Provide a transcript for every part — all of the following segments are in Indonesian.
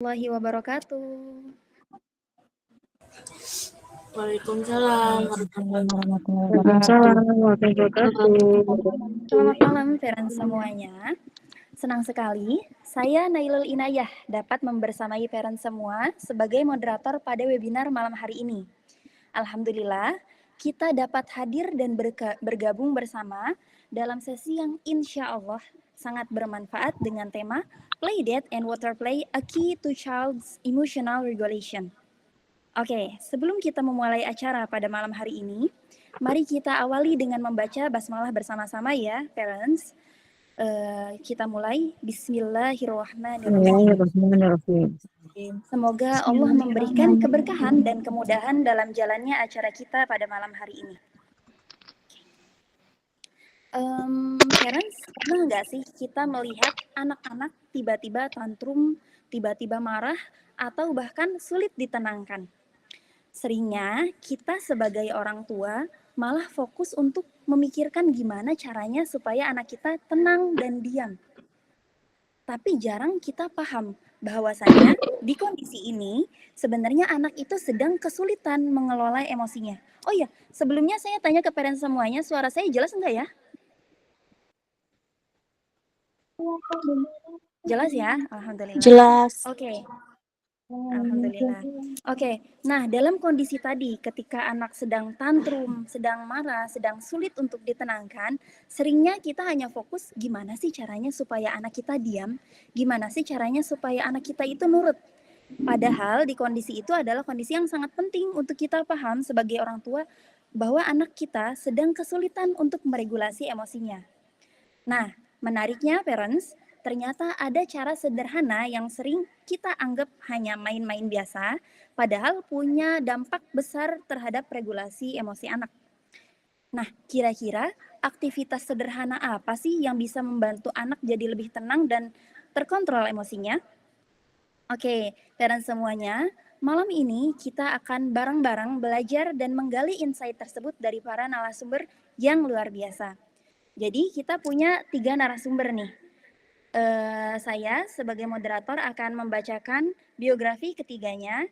Warahmatullahi wabarakatuh. Waalaikumsalam. Selamat malam parents semuanya. Senang sekali, saya Nailul Inayah dapat membersamai parents semua sebagai moderator pada webinar malam hari ini. Alhamdulillah, kita dapat hadir dan bergabung bersama dalam sesi yang insya Allah sangat bermanfaat dengan tema Playdate and Water Play, a Key to Child's Emotional Regulation. Oke, sebelum kita memulai acara pada malam hari ini, mari kita awali dengan membaca basmalah bersama-sama ya, parents. Kita mulai. Bismillahirrahmanirrahim. Semoga Allah memberikan keberkahan dan kemudahan dalam jalannya acara kita pada malam hari ini. Parents, pernah nggak sih kita melihat anak-anak tiba-tiba tantrum, tiba-tiba marah, atau bahkan sulit ditenangkan? Seringnya kita sebagai orang tua malah fokus untuk memikirkan gimana caranya supaya anak kita tenang dan diam. Tapi jarang kita paham bahwasanya di kondisi ini sebenarnya anak itu sedang kesulitan mengelola emosinya. Oh iya, sebelumnya saya tanya ke parents semuanya, suara saya jelas enggak ya? Jelas ya? Alhamdulillah. Jelas. Oke. Alhamdulillah. Oke, nah dalam kondisi tadi ketika anak sedang tantrum, sedang marah, sedang sulit untuk ditenangkan, seringnya kita hanya fokus gimana sih caranya supaya anak kita diam, gimana sih caranya supaya anak kita itu nurut. Padahal di kondisi itu adalah kondisi yang sangat penting untuk kita paham sebagai orang tua bahwa anak kita sedang kesulitan untuk meregulasi emosinya. Nah, menariknya parents, ternyata ada cara sederhana yang sering kita anggap hanya main-main biasa, padahal punya dampak besar terhadap regulasi emosi anak. Nah, kira-kira aktivitas sederhana apa sih yang bisa membantu anak jadi lebih tenang dan terkontrol emosinya? Oke, parents semuanya, malam ini kita akan bareng-bareng belajar dan menggali insight tersebut dari para narasumber yang luar biasa. Jadi kita punya 3 narasumber nih. Saya sebagai moderator akan membacakan biografi ketiganya,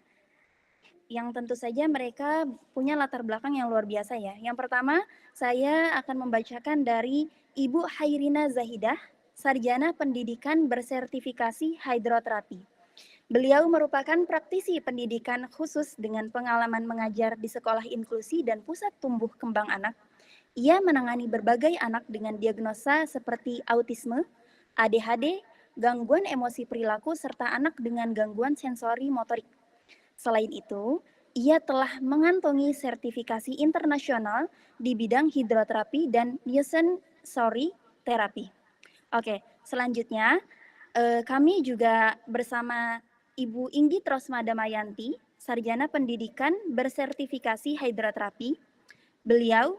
yang tentu saja mereka punya latar belakang yang luar biasa ya. Yang pertama, saya akan membacakan dari Ibu Hairina Zahidah, Sarjana Pendidikan bersertifikasi Hidroterapi. Beliau merupakan praktisi pendidikan khusus dengan pengalaman mengajar di sekolah inklusi dan pusat tumbuh kembang anak. Ia menangani berbagai anak dengan diagnosa seperti autisme, ADHD, gangguan emosi perilaku, serta anak dengan gangguan sensori motorik. Selain itu, ia telah mengantongi sertifikasi internasional di bidang hidroterapi dan sensory terapi. Oke, selanjutnya kami juga bersama Ibu Inggit Rosmadamayanti, Sarjana Pendidikan bersertifikasi hidroterapi. Beliau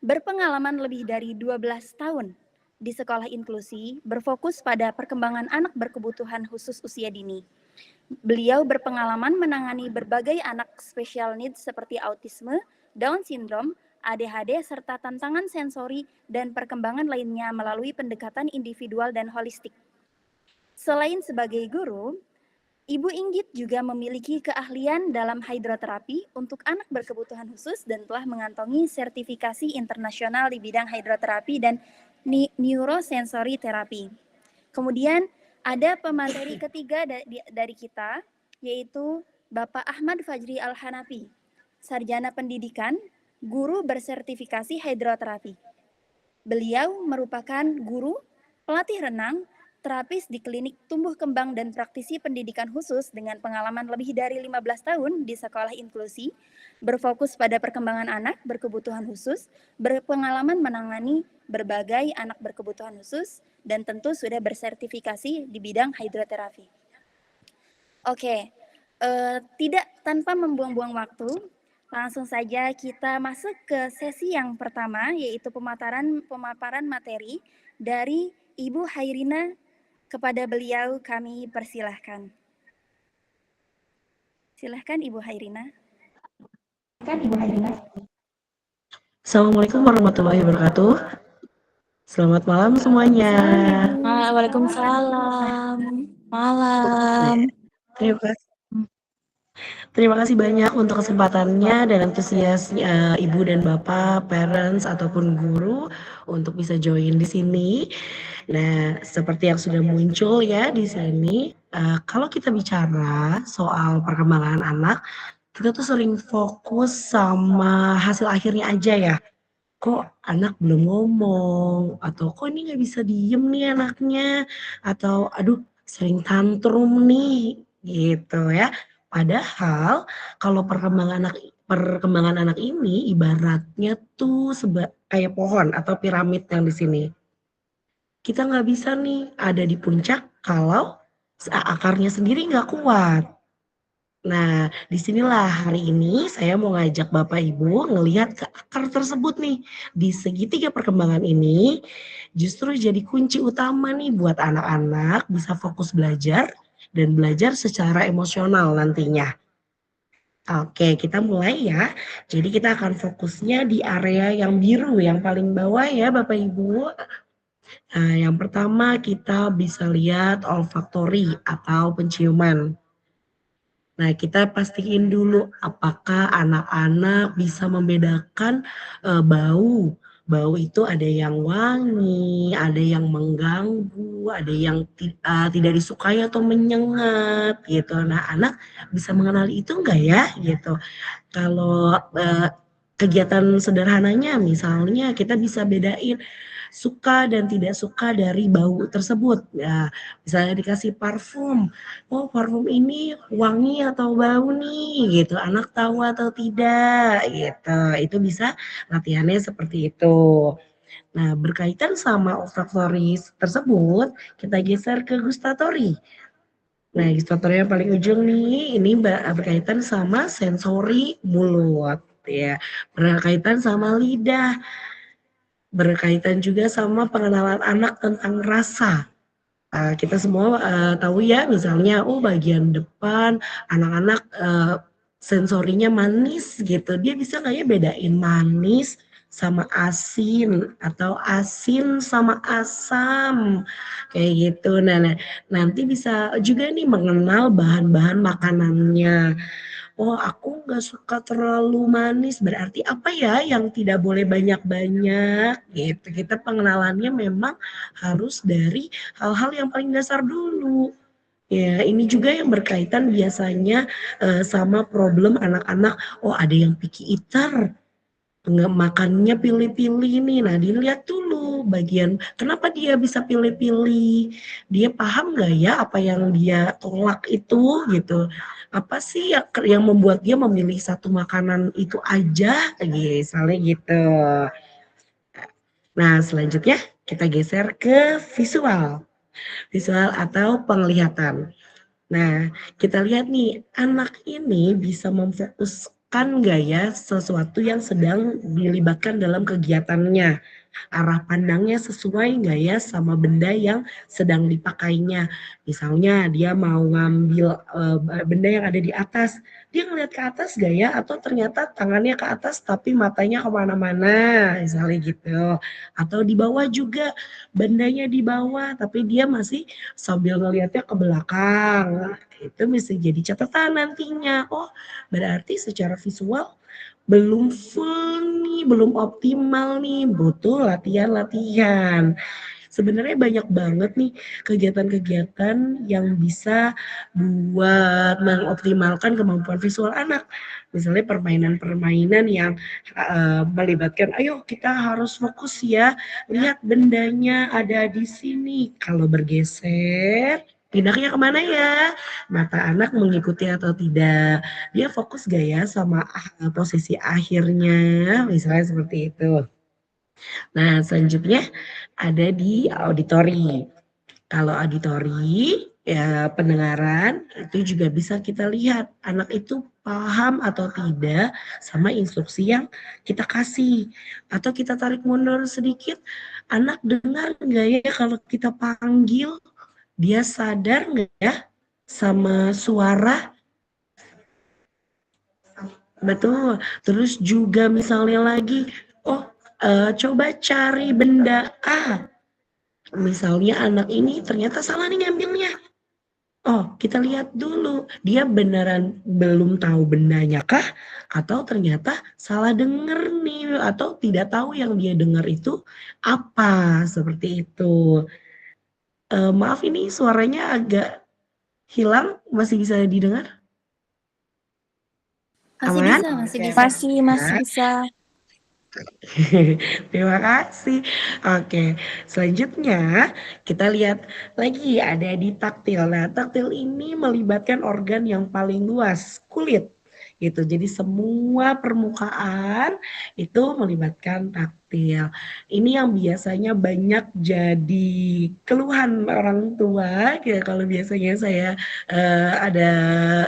berpengalaman lebih dari 12 tahun di sekolah inklusi, berfokus pada perkembangan anak berkebutuhan khusus usia dini. Beliau berpengalaman menangani berbagai anak special needs seperti autisme, Down syndrome, ADHD, serta tantangan sensori dan perkembangan lainnya melalui pendekatan individual dan holistik. Selain sebagai guru, Ibu Inggit juga memiliki keahlian dalam hidroterapi untuk anak berkebutuhan khusus dan telah mengantongi sertifikasi internasional di bidang hidroterapi dan neurosensory terapi. Kemudian ada pemateri ketiga dari kita, yaitu Bapak Ahmad Fajri Al-Hanafi, Sarjana Pendidikan, guru bersertifikasi hidroterapi. Beliau merupakan guru, pelatih renang, terapis di klinik tumbuh kembang dan praktisi pendidikan khusus dengan pengalaman lebih dari 15 tahun di sekolah inklusi, berfokus pada perkembangan anak berkebutuhan khusus, berpengalaman menangani berbagai anak berkebutuhan khusus, dan tentu sudah bersertifikasi di bidang hidroterapi. Oke, tidak tanpa membuang-buang waktu, langsung saja kita masuk ke sesi yang pertama, yaitu pemaparan materi dari Ibu Hairina. Kepada beliau kami persilahkan. Silahkan Ibu Hairina. Assalamualaikum warahmatullahi wabarakatuh. Selamat malam semuanya. Waalaikumsalam. Malam. Terima kasih. Terima kasih banyak untuk kesempatannya dan antusias Ibu dan Bapak, parents ataupun guru untuk bisa join di sini. Nah, seperti yang sudah muncul ya di sini, kalau kita bicara soal perkembangan anak, kita tuh sering fokus sama hasil akhirnya aja ya. Kok anak belum ngomong, atau kok ini nggak bisa diem nih anaknya, atau aduh sering tantrum nih, gitu ya. Padahal kalau perkembangan anak ini ibaratnya tuh kayak pohon atau piramid yang di sini. Kita nggak bisa nih ada di puncak kalau akarnya sendiri nggak kuat. Nah, disinilah hari ini saya mau ngajak Bapak Ibu ngelihat ke akar tersebut nih. Di segitiga perkembangan ini justru jadi kunci utama nih buat anak-anak bisa fokus belajar dan belajar secara emosional nantinya. Oke, kita mulai ya. Jadi kita akan fokusnya di area yang biru yang paling bawah ya Bapak Ibu. Nah, yang pertama kita bisa lihat olfaktori atau penciuman. Nah, kita pastiin dulu apakah anak-anak bisa membedakan, bau. Bau itu ada yang wangi, ada yang mengganggu, ada yang tidak disukai atau menyengat gitu. Nah, anak bisa mengenali itu enggak ya gitu. Kalau, kegiatan sederhananya misalnya kita bisa bedain suka dan tidak suka dari bau tersebut. Ya, misalnya dikasih parfum, "Oh parfum ini wangi atau bau nih?" Gitu, anak tahu atau tidak gitu. Itu bisa latihannya seperti itu. Nah, berkaitan sama olfaktori tersebut, kita geser ke gustatory. Nah, gustatory yang paling ujung nih, ini berkaitan sama sensori mulut ya, berkaitan sama lidah, berkaitan juga sama pengenalan anak tentang rasa. Kita semua tahu ya misalnya, oh bagian depan anak-anak sensorinya manis gitu, dia bisa nggak ya bedain manis sama asin atau asin sama asam kayak gitu. Nah, nanti bisa juga nih mengenal bahan-bahan makanannya. Oh, aku nggak suka terlalu manis, berarti apa ya yang tidak boleh banyak-banyak gitu. Kita pengenalannya memang harus dari hal-hal yang paling dasar dulu. Ya, ini juga yang berkaitan biasanya sama problem anak-anak, oh ada yang picky eater, nggak makannya pilih-pilih nih. Nah, dilihat dulu bagian kenapa dia bisa pilih-pilih. Dia paham nggak ya apa yang dia tolak itu gitu. Apa sih yang membuat dia memilih satu makanan itu aja, misalnya gitu. Nah, selanjutnya kita geser ke visual. Visual atau penglihatan. Nah, kita lihat nih, anak ini bisa memfokuskan nggak ya sesuatu yang sedang dilibatkan dalam kegiatannya. Arah pandangnya sesuai nggak ya sama benda yang sedang dipakainya. Misalnya dia mau ngambil benda yang ada di atas, dia ngeliat ke atas nggak ya? Atau ternyata tangannya ke atas tapi matanya kemana-mana, misalnya gitu. Atau di bawah juga, bendanya di bawah tapi dia masih sambil ngelihatnya ke belakang. Nah, itu bisa jadi catatan nantinya. Oh, berarti secara visual belum full nih, belum optimal nih, butuh latihan-latihan. Sebenarnya banyak banget nih kegiatan-kegiatan yang bisa buat mengoptimalkan kemampuan visual anak. Misalnya permainan-permainan yang melibatkan, ayo kita harus fokus ya, lihat bendanya ada di sini. Kalau bergeser, pindahnya kemana ya? Mata anak mengikuti atau tidak? Dia fokus gak ya sama posisi akhirnya? Misalnya seperti itu. Nah, selanjutnya ada di auditori. Kalau auditori, ya pendengaran, itu juga bisa kita lihat anak itu paham atau tidak sama instruksi yang kita kasih. Atau kita tarik mundur sedikit, anak dengar nggak ya kalau kita panggil, dia sadar nggak ya sama suara. Betul, terus juga misalnya lagi, oh coba cari benda A. Misalnya anak ini ternyata salah nih ngambilnya. Oh, kita lihat dulu, dia beneran belum tahu bendanya kah? Atau ternyata salah denger nih, atau tidak tahu yang dia dengar itu apa, seperti itu. Maaf ini suaranya agak hilang, masih bisa didengar? Masih Aman? bisa, masih Oke, bisa. Masih bisa. terima kasih. Oke, selanjutnya kita lihat lagi ada di taktil. Nah, taktil ini melibatkan organ yang paling luas, kulit. Gitu. Jadi semua permukaan itu melibatkan taktil. Ini yang biasanya banyak jadi keluhan orang tua. Ya, kalau biasanya saya ada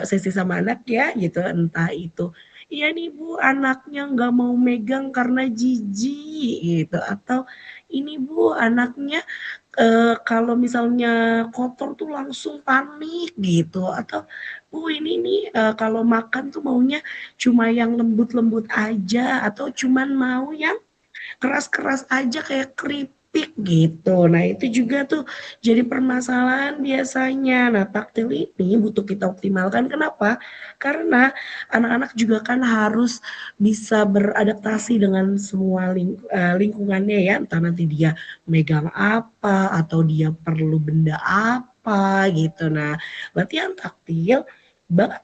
sesi sama anak ya, gitu. Entah itu iya nih Bu, anaknya nggak mau megang karena jijik gitu, atau ini Bu, anaknya kalau misalnya kotor tuh langsung panik gitu, atau Bu ini nih kalau makan tuh maunya cuma yang lembut-lembut aja, atau cuman mau yang keras-keras aja kayak keripik gitu. Nah itu juga tuh jadi permasalahan biasanya. Nah taktil ini butuh kita optimalkan. Kenapa? Karena anak-anak juga kan harus bisa beradaptasi dengan semua lingkungannya ya. Entah nanti dia megang apa atau dia perlu benda apa gitu. Nah latihan taktil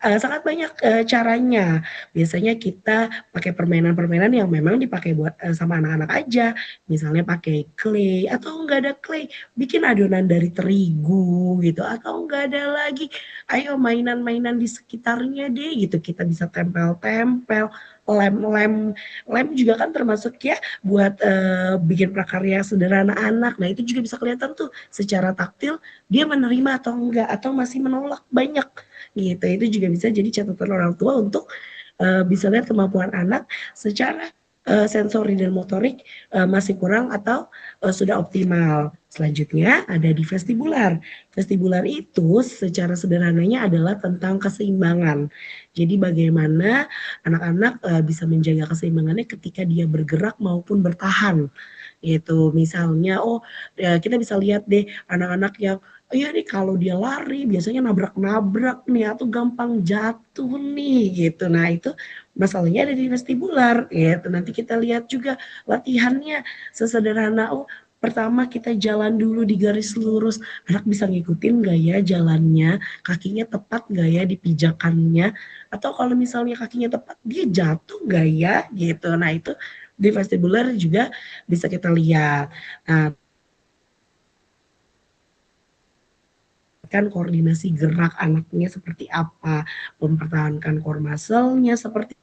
sangat banyak caranya. Biasanya kita pakai permainan-permainan yang memang dipakai buat sama anak-anak aja. Misalnya pakai clay atau enggak ada clay, bikin adonan dari terigu gitu atau enggak ada lagi. Ayo mainan-mainan di sekitarnya deh gitu. Kita bisa tempel-tempel, lem-lem. Lem juga kan termasuk ya buat bikin prakarya sederhana anak. Nah, itu juga bisa kelihatan tuh secara taktil dia menerima atau enggak atau masih menolak banyak gitu. Itu juga bisa jadi catatan orang tua untuk bisa lihat kemampuan anak secara sensori dan motorik masih kurang atau sudah optimal. Selanjutnya ada di vestibular. Vestibular itu secara sederhananya adalah tentang keseimbangan. Jadi bagaimana anak-anak bisa menjaga keseimbangannya ketika dia bergerak maupun bertahan gitu. Misalnya, oh ya kita bisa lihat deh anak-anak yang oh iya nih kalau dia lari biasanya nabrak-nabrak nih atau gampang jatuh nih gitu. Nah itu masalahnya ada di vestibular gitu. Nanti kita lihat juga latihannya sesederhana oh pertama kita jalan dulu di garis lurus anak bisa ngikutin gak ya jalannya kakinya tepat gak ya di pijakannya atau kalau misalnya kakinya tepat dia jatuh gak ya gitu. Nah itu di vestibular juga bisa kita lihat. Nah, kan koordinasi gerak anaknya seperti apa, mempertahankan core muscle-nya seperti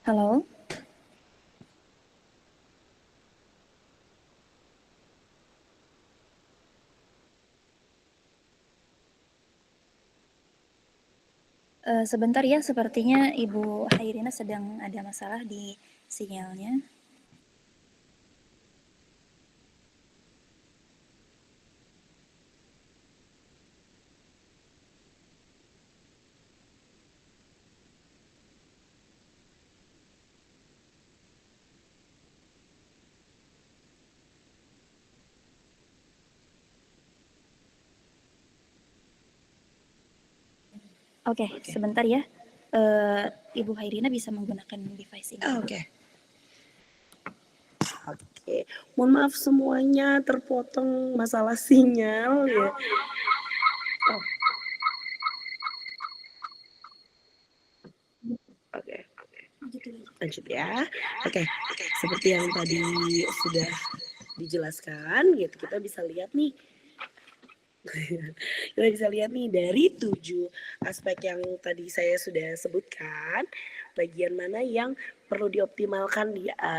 Halo? Sebentar ya, sepertinya Ibu Hairina sedang ada masalah di sinyalnya. Oke, sebentar ya. Ibu Hairina bisa menggunakan device ini. Oke. Oke, mohon maaf semuanya terpotong masalah sinyal ya. Oh. Oke, lanjut ya. Oke, seperti yang tadi sudah dijelaskan gitu kita bisa lihat nih Kita bisa lihat nih dari 7 aspek yang tadi saya sudah sebutkan, bagian mana yang perlu dioptimalkan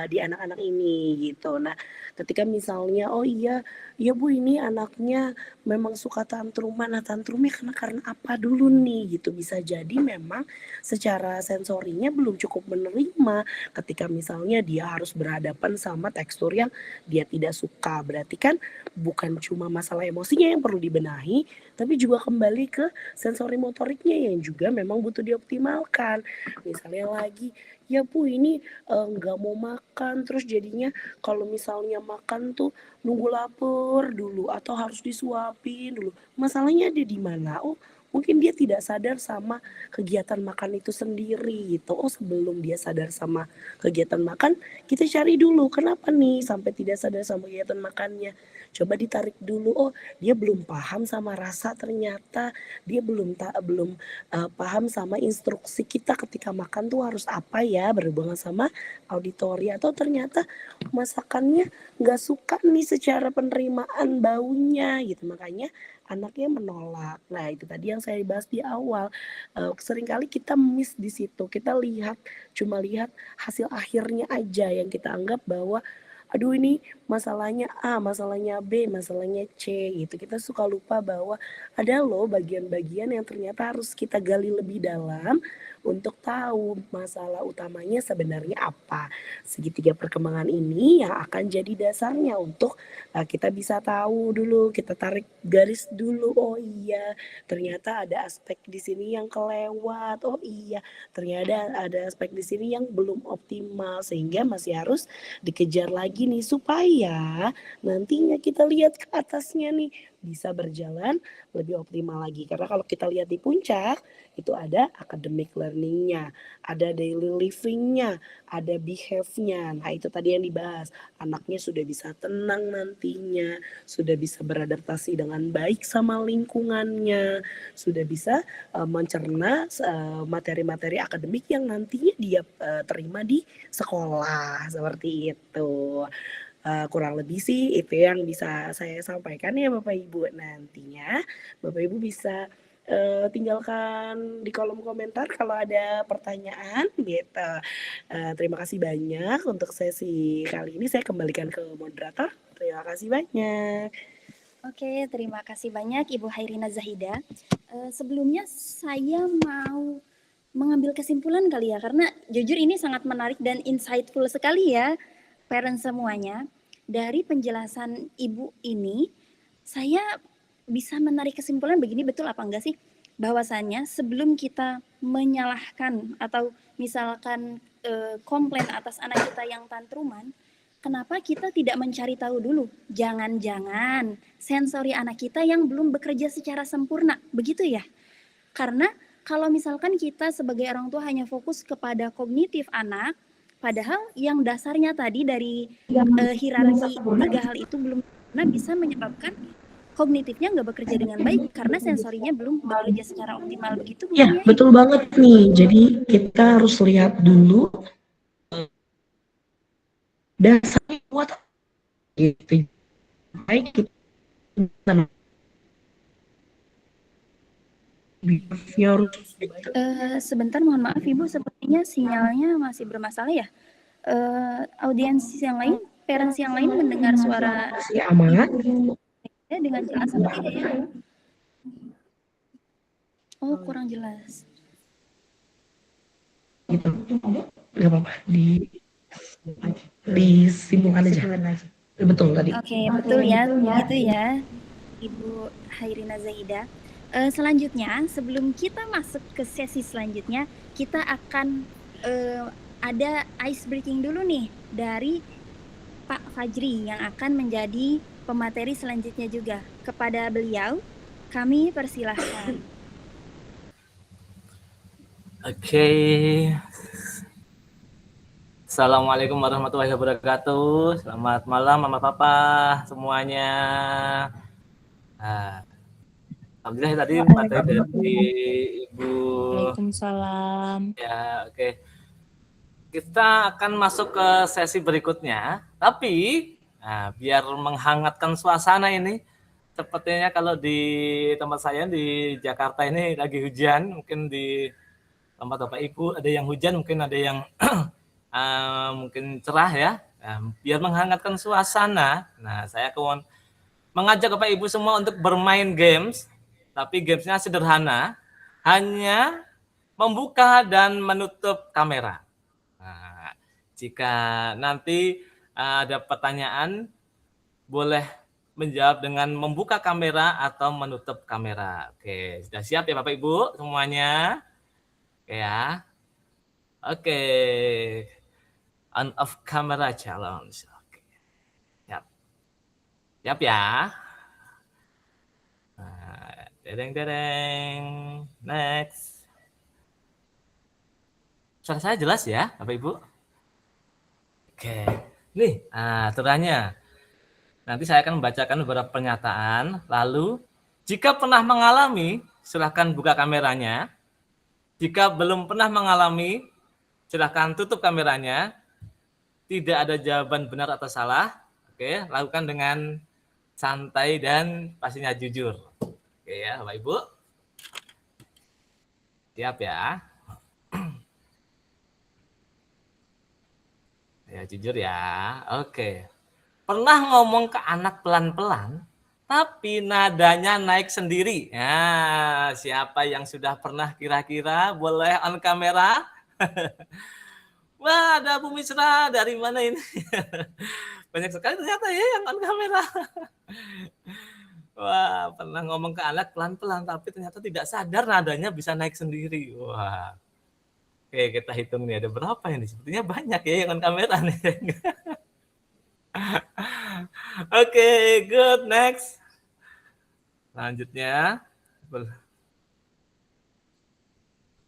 di anak-anak ini gitu. Nah, ketika misalnya, oh iya, iya Bu ini anaknya memang suka tantruman. Nah, tantrumnya karena apa dulu nih gitu. Bisa jadi memang secara sensorinya belum cukup menerima ketika misalnya dia harus berhadapan sama tekstur yang dia tidak suka. Berarti kan bukan cuma masalah emosinya yang perlu dibenahi, tapi juga kembali ke sensori motoriknya yang juga memang butuh dioptimalkan. Misalnya lagi, ya Bu ini nggak mau makan, terus jadinya kalau misalnya makan tuh nunggu lapar dulu atau harus disuapin dulu. Masalahnya ada di mana? Oh, mungkin dia tidak sadar sama kegiatan makan itu sendiri gitu. Oh, sebelum dia sadar sama kegiatan makan, kita cari dulu kenapa nih sampai tidak sadar sama kegiatan makannya. Coba ditarik dulu, oh dia belum paham sama rasa, ternyata dia belum paham sama instruksi kita ketika makan tuh harus apa ya, berhubungan sama auditori, atau ternyata masakannya nggak suka nih secara penerimaan baunya gitu, makanya anaknya menolak. Nah itu tadi yang saya bahas di awal, seringkali kita miss di situ, kita cuma lihat hasil akhirnya aja yang kita anggap bahwa aduh ini masalahnya A, masalahnya B, masalahnya C gitu. Kita suka lupa bahwa ada loh bagian-bagian yang ternyata harus kita gali lebih dalam untuk tahu masalah utamanya sebenarnya apa. Segitiga perkembangan ini yang akan jadi dasarnya untuk kita bisa tahu dulu, kita tarik garis dulu. Oh iya, ternyata ada aspek di sini yang kelewat. Oh iya, ternyata ada aspek di sini yang belum optimal sehingga masih harus dikejar lagi nih supaya nantinya kita lihat ke atasnya nih bisa berjalan lebih optimal lagi. Karena kalau kita lihat di puncak itu ada academic learningnya, ada daily livingnya, ada behave-nya. Nah itu tadi yang dibahas. Anaknya sudah bisa tenang nantinya, sudah bisa beradaptasi dengan baik sama lingkungannya, sudah bisa mencerna materi-materi akademik yang nantinya dia terima di sekolah seperti itu. Kurang lebih sih itu yang bisa saya sampaikan ya Bapak Ibu. Nantinya Bapak Ibu bisa tinggalkan di kolom komentar kalau ada pertanyaan gitu. Terima kasih banyak untuk sesi kali ini, saya kembalikan ke moderator. Terima kasih banyak. Oke, terima kasih banyak Ibu Hairina Zahida. Sebelumnya saya mau mengambil kesimpulan kali ya, karena jujur ini sangat menarik dan insightful sekali ya, parents semuanya. Dari penjelasan Ibu ini, saya bisa menarik kesimpulan begini, betul apa enggak sih? Bahwasannya sebelum kita menyalahkan atau misalkan komplain atas anak kita yang tantruman, kenapa kita tidak mencari tahu dulu? Jangan-jangan sensori anak kita yang belum bekerja secara sempurna, begitu ya? Karena kalau misalkan kita sebagai orang tua hanya fokus kepada kognitif anak, padahal yang dasarnya tadi dari hierarki 3 hal itu belum bisa menyebabkan kognitifnya nggak bekerja dengan baik karena sensorinya belum bekerja secara optimal, begitu Ya, bukannya? betul banget nih. Jadi kita harus lihat dulu dasarnya buat gitu. Baik kita behavior. Sebentar, mohon maaf Ibu, sepertinya sinyalnya masih bermasalah ya. Audiens yang lain, parents yang lain mendengar suara Masih aman. dengan jelas apa tidak ya? Oh, kurang jelas. Gitu. Gak apa-apa. Disimpulkan aja. Betul tadi. Oke, betul ya, begitu ya, Ibu Hairina Zahida. Selanjutnya, sebelum kita masuk ke sesi selanjutnya, kita akan ada ice breaking dulu nih dari Pak Fajri yang akan menjadi pemateri selanjutnya juga. Kepada beliau, kami persilahkan. Oke. Assalamualaikum warahmatullahi wabarakatuh. Selamat malam Mama Papa semuanya. Nah, alhamdulillah tadi materi dari Ibu. Waalaikumsalam. Ya, oke. Kita akan masuk ke sesi berikutnya. Tapi, biar menghangatkan suasana ini, sepertinya kalau di tempat saya di Jakarta ini lagi hujan, mungkin di tempat Bapak Ibu ada yang hujan, mungkin ada yang mungkin cerah ya. Nah, biar menghangatkan suasana, nah saya akan mengajak Bapak Ibu semua untuk bermain games, tapi gamesnya sederhana, hanya membuka dan menutup kamera. Nah, jika nanti ada pertanyaan, boleh menjawab dengan membuka kamera atau menutup kamera. Oke, sudah siap ya Bapak Ibu semuanya? Oke ya. Oke. On off camera challenge. Oke. Siap. Siap ya. Nah, dereng. Next. Suara saya jelas ya, Bapak Ibu? Oke. Nih, aturannya. Nanti saya akan membacakan beberapa pernyataan, lalu jika pernah mengalami, silahkan buka kameranya. Jika belum pernah mengalami, silahkan tutup kameranya. Tidak ada jawaban benar atau salah. Oke, lakukan dengan santai dan pastinya jujur. Oke ya, Bapak Ibu. Siap ya. Ya, jujur ya. Oke. Pernah ngomong ke anak pelan-pelan, tapi nadanya naik sendiri. Nah, siapa yang sudah pernah kira-kira? Boleh on kamera? Wah, ada Bu Misra. Dari mana ini? Banyak sekali ternyata ya yang on kamera. Wah, pernah ngomong ke anak pelan-pelan, tapi ternyata tidak sadar nadanya bisa naik sendiri. Wah. Oke, kita hitung nih ada berapa ini? Sepertinya banyak ya yang on kamera nih. Oke, good. Next. Selanjutnya.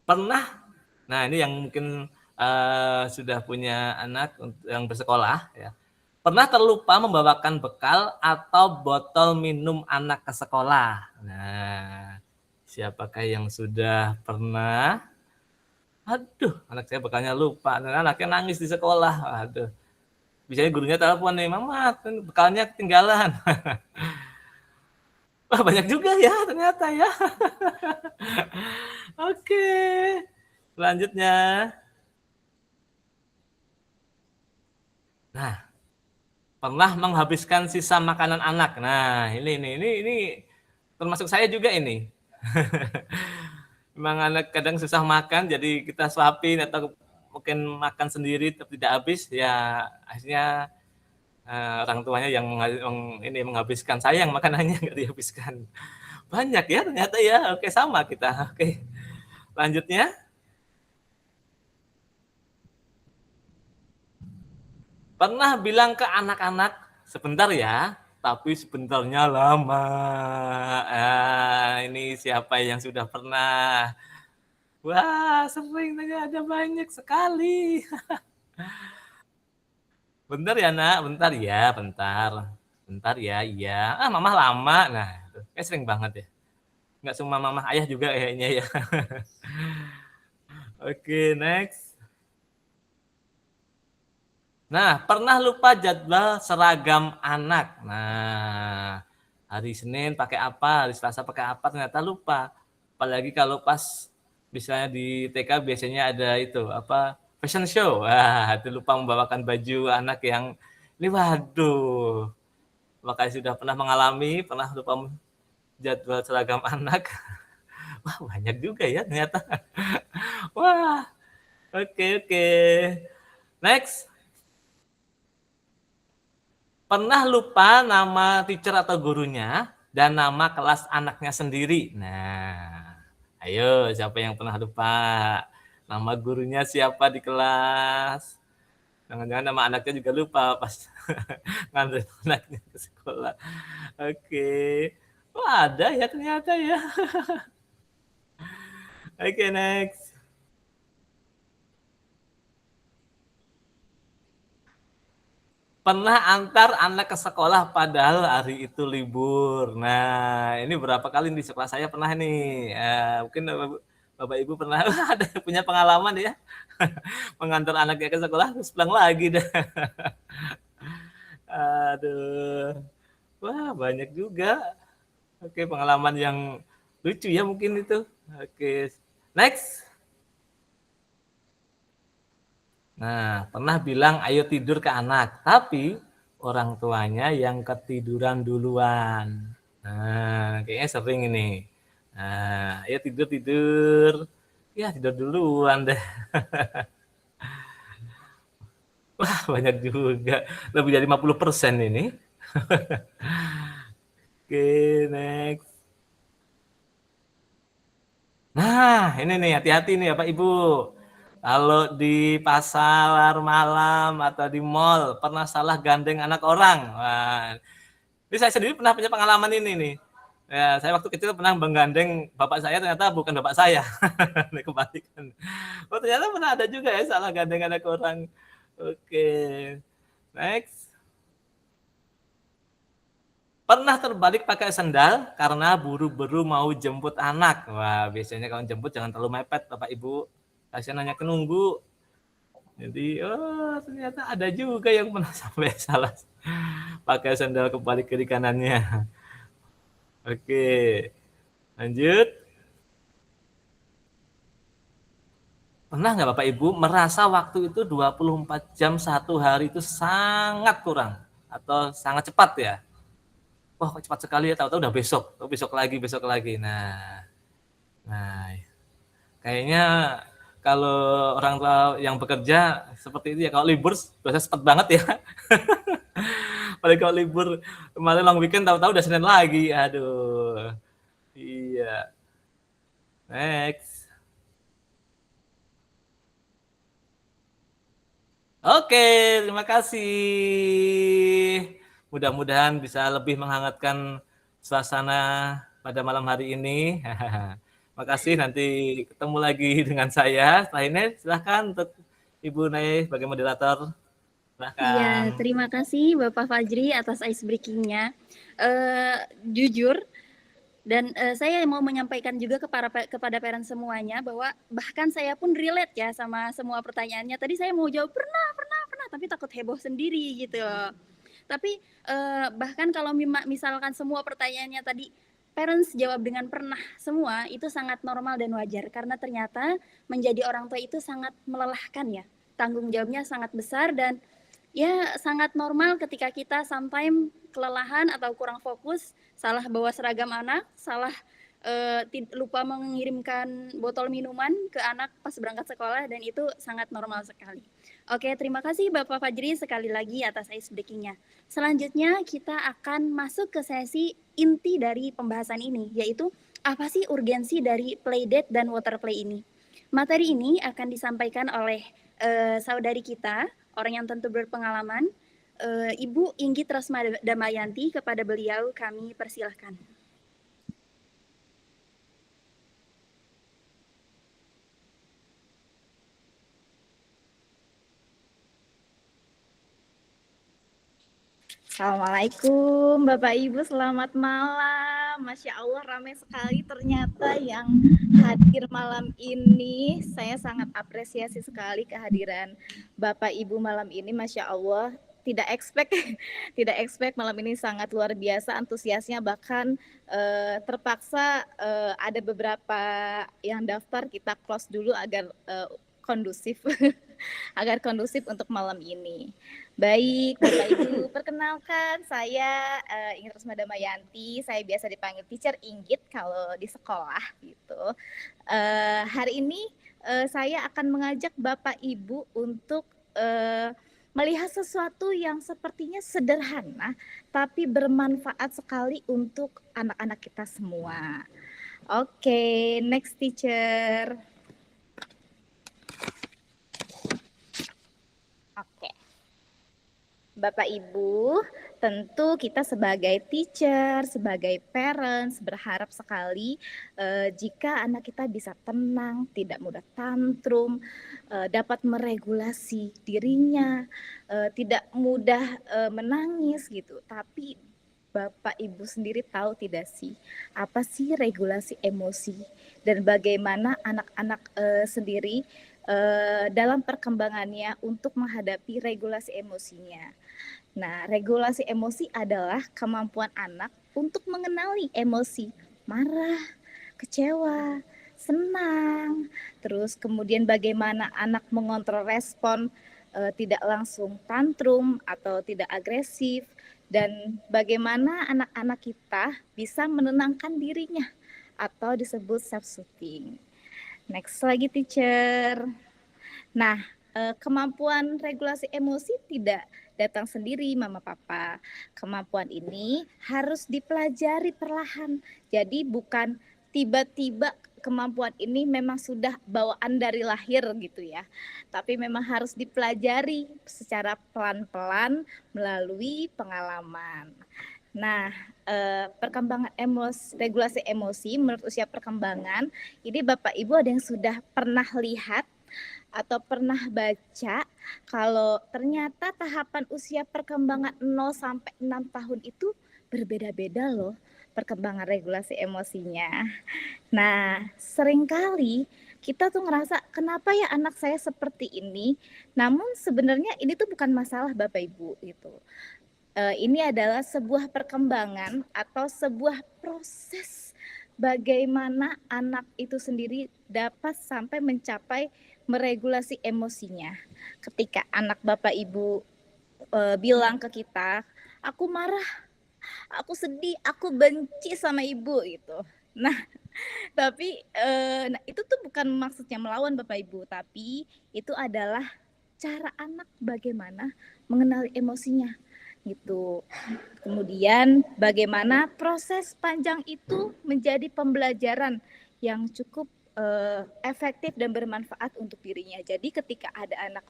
Pernah, nah ini yang mungkin sudah punya anak yang bersekolah ya. Pernah terlupa membawakan bekal atau botol minum anak ke sekolah. Nah, siapakah yang sudah pernah? Aduh, anak saya bekalnya lupa. Nah, anaknya nangis di sekolah. Aduh. Biasanya gurunya telepon nih, Mama, bekalnya ketinggalan. Wah, banyak juga ya ternyata ya. Oke. Selanjutnya. Nah, pernah menghabiskan sisa makanan anak. Nah, ini termasuk saya juga ini. Memang anak kadang susah makan, jadi kita suapin atau mungkin makan sendiri tapi tidak habis, ya akhirnya orang tuanya yang menghabiskan, sayang makanannya nggak dihabiskan. Banyak ya ternyata ya. Oke, sama kita. Oke, lanjutnya. Pernah bilang ke anak-anak, sebentar ya, tapi sebentarnya lama. Ini siapa yang sudah pernah? Wah, sering ada banyak sekali. Bentar ya nak, bentar ya, bentar. Bentar ya, iya. Mama lama. Nah, kayak sering banget ya. Nggak semua mama, ayah juga kayaknya ya. Oke, next. Nah, pernah lupa jadwal seragam anak. Nah, hari Senin pakai apa, hari Selasa pakai apa, ternyata lupa. Apalagi kalau pas misalnya di TK biasanya ada itu, apa, fashion show. Wah, itu lupa membawakan baju anak yang, ini waduh. Makanya sudah pernah mengalami, pernah lupa jadwal seragam anak. Wah, banyak juga ya ternyata. Wah, oke. Next. Pernah lupa nama teacher atau gurunya dan nama kelas anaknya sendiri. Nah, ayo siapa yang pernah lupa nama gurunya siapa di kelas? Jangan-jangan nama anaknya juga lupa pas nganterin anaknya ke sekolah. Oke. Wah, ada ya ternyata ya. Oke, next. Pernah antar anak ke sekolah padahal hari itu libur. Nah, ini berapa kali di sekolah saya pernah nih. Mungkin Bapak Ibu pernah ada punya pengalaman ya. Mengantar anaknya ke sekolah terus pulang lagi dah. Aduh. Wah, banyak juga. Oke, pengalaman yang lucu ya mungkin itu. Oke, next. Nah, pernah bilang ayo tidur ke anak, tapi orang tuanya yang ketiduran duluan. Nah, kayaknya sering ini. Nah, ayo tidur-tidur. Ya, tidur duluan deh. Wah, banyak juga. Lebih dari 50% ini. Oke, next. Nah, ini nih hati-hati nih Bapak Ibu. Kalau di pasar malam atau di mall pernah salah gandeng anak orang. Wah, ini saya sendiri pernah punya pengalaman ini nih. Ya, saya waktu kecil pernah menggandeng bapak saya, ternyata bukan bapak saya. Ini kebalikan. Oh, ternyata pernah ada juga ya salah gandeng anak orang. Oke, next. Pernah terbalik pakai sendal karena buru-buru mau jemput anak. Wah, biasanya kalau jemput jangan terlalu mepet Bapak Ibu. Kasihan hanya kenunggu. Jadi, oh ternyata ada juga yang pernah sampai salah pakai sendal kebalik kiri kanannya. Oke, lanjut. Pernah nggak Bapak Ibu merasa waktu itu 24 jam satu hari itu sangat kurang atau sangat cepat ya? Wah, kok cepat sekali ya, tahu-tahu udah besok, besok lagi. Nah, kayaknya kalau orang tua yang bekerja seperti itu ya, kalau libur biasanya cepat banget ya. Apalagi kalau libur kemarin long weekend tahu-tahu udah Senin lagi. Aduh. Iya. Next. Oke, terima kasih. Mudah-mudahan bisa lebih menghangatkan suasana pada malam hari ini. Makasih, nanti ketemu lagi dengan saya. Setelah ini silahkan untuk Ibu Nay sebagai moderator. Iya, Silahkan. terima kasih Bapak Fajri atas ice breaking-nya. Jujur, dan saya mau menyampaikan juga kepada parent semuanya bahwa bahkan saya pun relate ya sama semua pertanyaannya. Tadi saya mau jawab pernah, tapi takut heboh sendiri gitu loh. Tapi bahkan kalau misalkan semua pertanyaannya tadi parents jawab dengan pernah semua, itu sangat normal dan wajar karena ternyata menjadi orang tua itu sangat melelahkan ya. Tanggung jawabnya sangat besar dan ya sangat normal ketika kita sometimes kelelahan atau kurang fokus, salah bawa seragam anak, salah lupa mengirimkan botol minuman ke anak pas berangkat sekolah dan itu sangat normal sekali. Oke, terima kasih Bapak Fajri sekali lagi atas ice breaking-nya. Selanjutnya kita akan masuk ke sesi inti dari pembahasan ini, yaitu apa sih urgensi dari playdate dan waterplay ini. Materi ini akan disampaikan oleh saudari kita, orang yang tentu berpengalaman, Ibu Inggit Rasma Damayanti. Kepada beliau kami persilahkan. Assalamualaikum Bapak Ibu, selamat malam. Masya Allah ramai sekali ternyata yang hadir malam ini. Saya sangat apresiasi sekali kehadiran Bapak Ibu malam ini. Masya Allah, tidak expect malam ini sangat luar biasa antusiasnya, bahkan terpaksa ada beberapa yang daftar kita close dulu agar kondusif agar kondusif untuk malam ini. Baik, Bapak Ibu, perkenalkan saya Inggit Rasma Damayanti. Saya biasa dipanggil Teacher Inggit kalau di sekolah gitu. Hari ini saya akan mengajak Bapak Ibu untuk melihat sesuatu yang sepertinya sederhana tapi bermanfaat sekali untuk anak-anak kita semua. Oke, next teacher. Oke. Bapak Ibu, tentu kita sebagai teacher, sebagai parents berharap sekali jika anak kita bisa tenang, tidak mudah tantrum, dapat meregulasi dirinya, tidak mudah menangis gitu. Tapi Bapak Ibu sendiri tahu tidak sih apa sih regulasi emosi dan bagaimana anak-anak sendiri dalam perkembangannya untuk menghadapi regulasi emosinya. Nah, regulasi emosi adalah kemampuan anak untuk mengenali emosi marah, kecewa, senang, terus kemudian bagaimana anak mengontrol respon tidak langsung tantrum atau tidak agresif, dan bagaimana anak-anak kita bisa menenangkan dirinya atau disebut self-soothing. Next lagi teacher. Nah, kemampuan regulasi emosi tidak datang sendiri mama papa. Kemampuan ini harus dipelajari perlahan. Jadi bukan tiba-tiba kemampuan ini memang sudah bawaan dari lahir gitu ya. Tapi memang harus dipelajari secara pelan-pelan melalui pengalaman. Nah, perkembangan regulasi emosi menurut usia perkembangan, ini Bapak Ibu ada yang sudah pernah lihat atau pernah baca kalau ternyata tahapan usia perkembangan 0 sampai 6 tahun itu berbeda-beda loh perkembangan regulasi emosinya. Nah, seringkali kita tuh ngerasa kenapa ya anak saya seperti ini, namun sebenarnya ini tuh bukan masalah Bapak Ibu gitu. Ini adalah sebuah perkembangan atau sebuah proses bagaimana anak itu sendiri dapat sampai mencapai meregulasi emosinya. Ketika anak Bapak Ibu bilang ke kita, aku marah, aku sedih, aku benci sama ibu gitu. Nah, tapi itu tuh bukan maksudnya melawan Bapak Ibu, tapi itu adalah cara anak bagaimana mengenali emosinya gitu. Kemudian bagaimana proses panjang itu menjadi pembelajaran yang cukup efektif dan bermanfaat untuk dirinya. Jadi ketika ada anak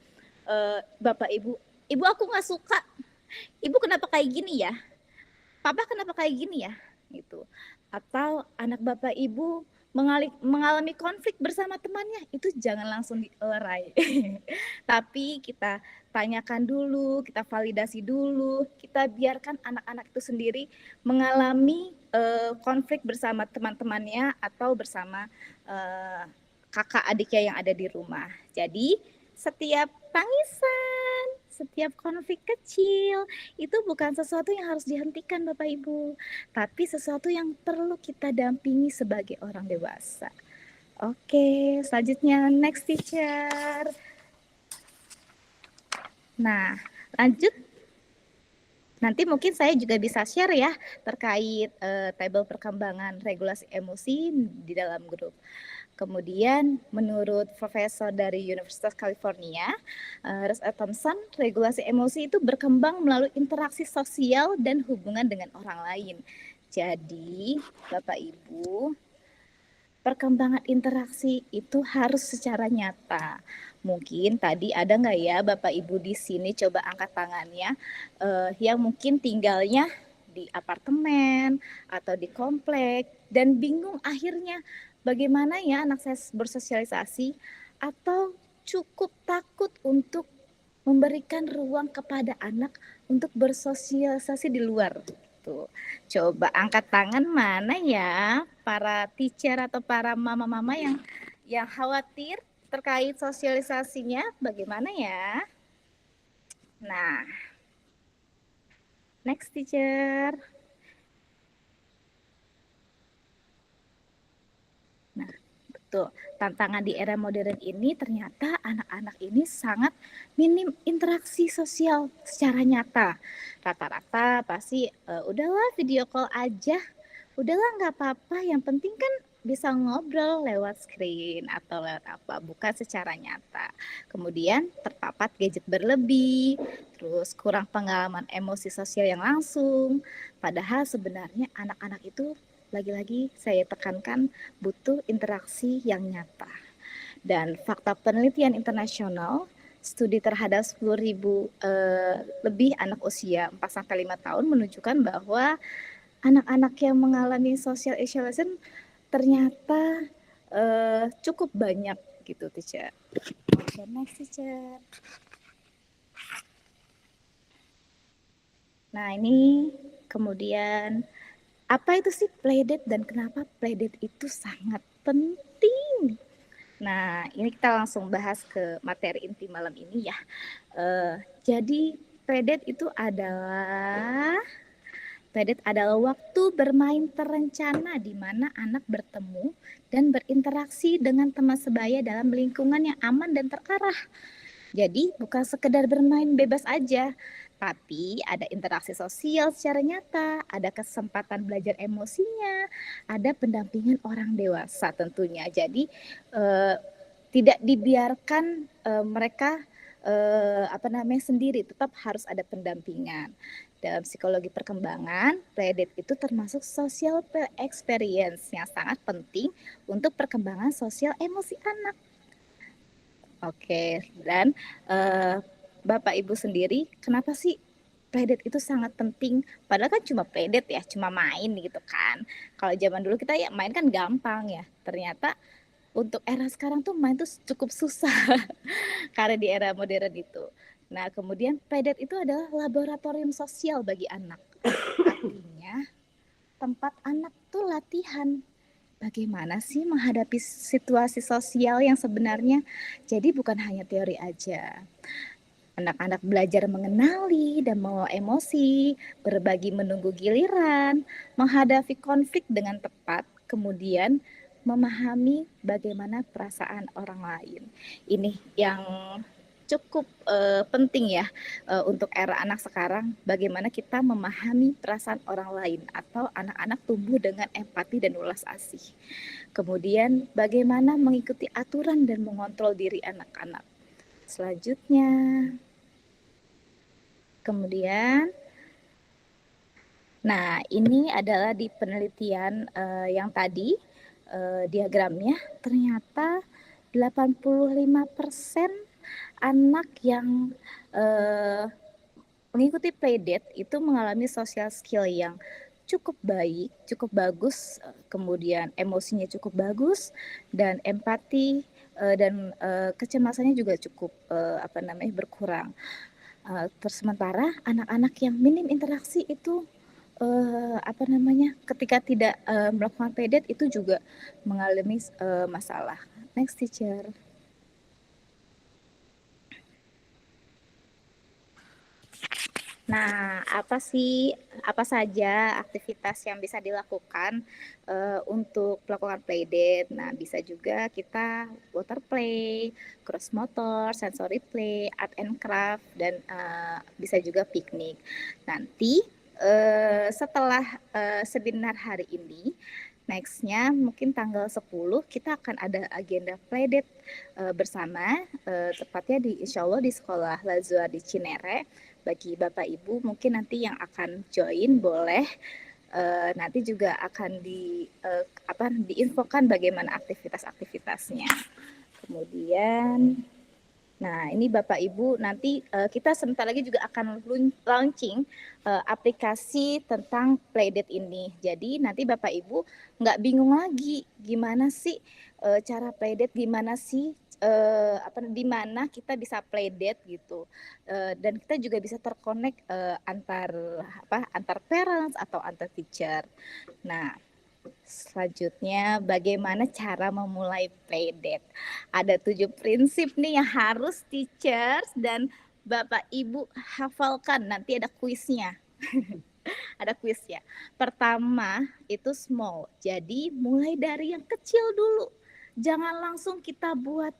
Bapak Ibu, ibu aku nggak suka, ibu kenapa kayak gini ya? Papa kenapa kayak gini ya? Gitu. Atau anak Bapak Ibu mengalami konflik bersama temannya, itu jangan langsung dilerai. Tapi kita tanyakan dulu, kita validasi dulu, kita biarkan anak-anak itu sendiri mengalami konflik bersama teman-temannya atau bersama kakak adiknya yang ada di rumah. Jadi setiap tangisan, setiap konflik kecil itu bukan sesuatu yang harus dihentikan Bapak Ibu, tapi sesuatu yang perlu kita dampingi sebagai orang dewasa. Oke, selanjutnya next teacher. Nah, lanjut. Nanti mungkin saya juga bisa share ya terkait tabel perkembangan regulasi emosi di dalam grup. Kemudian menurut profesor dari Universitas California, Russ Thompson, regulasi emosi itu berkembang melalui interaksi sosial dan hubungan dengan orang lain. Jadi, Bapak Ibu, perkembangan interaksi itu harus secara nyata. Mungkin tadi ada nggak ya Bapak Ibu di sini, coba angkat tangannya, yang mungkin tinggalnya di apartemen atau di komplek dan bingung akhirnya bagaimana ya anak saya bersosialisasi, atau cukup takut untuk memberikan ruang kepada anak untuk bersosialisasi di luar. Tuh, coba angkat tangan mana ya para teacher atau para mama-mama yang khawatir terkait sosialisasinya, bagaimana ya? Nah, next teacher. Nah, betul. Tantangan di era modern ini ternyata anak-anak ini sangat minim interaksi sosial secara nyata. Rata-rata pasti udahlah video call aja, udahlah nggak apa-apa, yang penting kan bisa ngobrol lewat screen atau lewat apa, bukan secara nyata. Kemudian terpapat gadget berlebih, terus kurang pengalaman emosi sosial yang langsung. Padahal sebenarnya anak-anak itu lagi-lagi saya tekankan butuh interaksi yang nyata. Dan fakta penelitian internasional, studi terhadap 10.000 lebih anak usia 4-5 tahun menunjukkan bahwa anak-anak yang mengalami social isolation ternyata cukup banyak gitu teacher. Okay, next teacher. Nah ini kemudian apa itu sih playdate dan kenapa playdate itu sangat penting? Nah ini kita langsung bahas ke materi inti malam ini ya. Jadi playdate itu adalah Playdate adalah waktu bermain terencana di mana anak bertemu dan berinteraksi dengan teman sebaya dalam lingkungan yang aman dan terarah. Jadi bukan sekedar bermain bebas aja, tapi ada interaksi sosial secara nyata, ada kesempatan belajar emosinya, ada pendampingan orang dewasa tentunya. Jadi tidak dibiarkan mereka sendiri, tetap harus ada pendampingan. Dalam psikologi perkembangan, playdate itu termasuk social experience yang sangat penting untuk perkembangan sosial emosi anak. Oke, dan Bapak Ibu sendiri, kenapa sih playdate itu sangat penting? Padahal kan cuma playdate ya, cuma main gitu kan. Kalau zaman dulu kita ya main kan gampang ya. Ternyata untuk era sekarang tuh main tuh cukup susah karena di era modern itu. Nah, kemudian playdate itu adalah laboratorium sosial bagi anak. Artinya tempat anak tuh latihan bagaimana sih menghadapi situasi sosial yang sebenarnya. Jadi bukan hanya teori aja. Anak-anak belajar mengenali dan mengelola emosi, berbagi menunggu giliran, menghadapi konflik dengan tepat, kemudian memahami bagaimana perasaan orang lain. Ini yang cukup penting ya untuk era anak sekarang, bagaimana kita memahami perasaan orang lain atau anak-anak tumbuh dengan empati dan ulas asih. Kemudian bagaimana mengikuti aturan dan mengontrol diri anak-anak. Selanjutnya, kemudian, nah ini adalah di penelitian yang tadi diagramnya, ternyata 85% anak yang mengikuti playdate itu mengalami social skill yang cukup baik, cukup bagus, kemudian emosinya cukup bagus, dan empati dan kecemasannya juga cukup berkurang. Sementara anak-anak yang minim interaksi itu ketika tidak melakukan playdate itu juga mengalami masalah. Next teacher. Nah, apa saja aktivitas yang bisa dilakukan untuk melakukan playdate? Nah, bisa juga kita water play, cross motor, sensory play, art and craft, dan bisa juga piknik. Nanti setelah seminar hari ini, nextnya mungkin tanggal 10 kita akan ada agenda playdate bersama, tepatnya insya Allah di sekolah Lazua di Cinere. Bagi Bapak Ibu mungkin nanti yang akan join boleh nanti juga akan diinfokan bagaimana aktivitasnya. Kemudian, nah ini Bapak Ibu nanti kita sebentar lagi juga akan launching aplikasi tentang playdate ini. Jadi nanti Bapak Ibu nggak bingung lagi gimana sih cara playdate, gimana sih di mana kita bisa playdate gitu, dan kita juga bisa terkonek antar parents atau antar teacher. Nah, selanjutnya bagaimana cara memulai playdate? Ada 7 prinsip nih yang harus teachers dan Bapak Ibu hafalkan. Nanti ada kuisnya. Ada kuisnya. Pertama itu small. Jadi mulai dari yang kecil dulu. Jangan langsung kita buat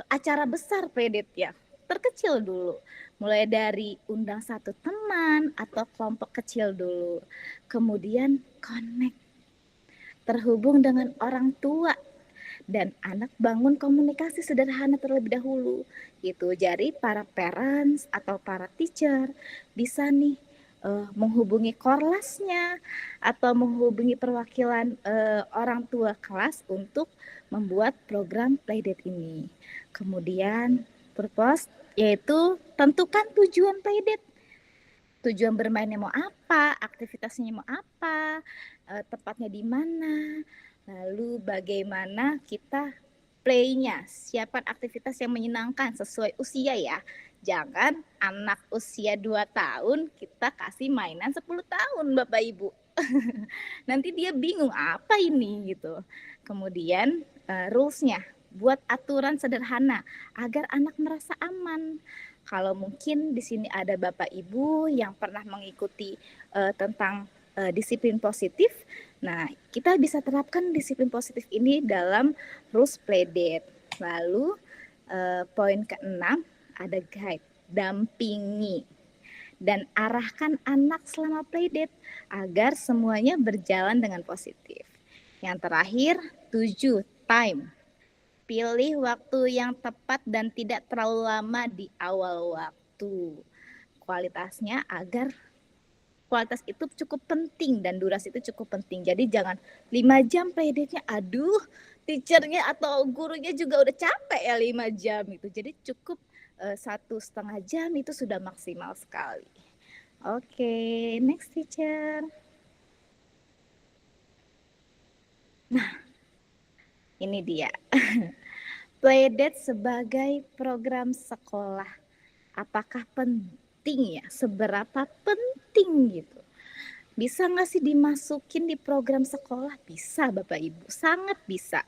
acara besar playdate ya. Terkecil dulu. Mulai dari undang satu teman atau kelompok kecil dulu. Kemudian connect. Terhubung dengan orang tua dan anak bangun komunikasi sederhana terlebih dahulu gitu. Jadi para parents atau para teacher bisa nih menghubungi korlasnya atau menghubungi perwakilan orang tua kelas untuk membuat program playdate ini. Kemudian purpose yaitu tentukan tujuan playdate. Tujuan bermainnya mau apa, aktivitasnya mau apa, tepatnya di mana, lalu bagaimana kita play-nya, siapkan aktivitas yang menyenangkan sesuai usia ya. Jangan anak usia 2 tahun kita kasih mainan 10 tahun Bapak Ibu. Nanti dia bingung apa ini gitu. Kemudian rules-nya, buat aturan sederhana agar anak merasa aman. Kalau mungkin di sini ada Bapak Ibu yang pernah mengikuti tentang disiplin positif. Nah, kita bisa terapkan disiplin positif ini dalam rules playdate. Lalu poin keenam ada guide, dampingi dan arahkan anak selama playdate agar semuanya berjalan dengan positif. Yang terakhir, 7, time. Pilih waktu yang tepat dan tidak terlalu lama di awal waktu. Kualitasnya agar kualitas itu cukup penting dan durasi itu cukup penting. Jadi jangan 5 jam playdate-nya, aduh teachernya atau gurunya juga udah capek ya 5 jam itu. Jadi cukup 1,5 jam itu sudah maksimal sekali. Oke, next teacher. Nah, ini dia. Playdate sebagai program sekolah. Apakah penting ya? Seberapa penting gitu? Bisa nggak sih dimasukin di program sekolah? Bisa Bapak Ibu, sangat bisa.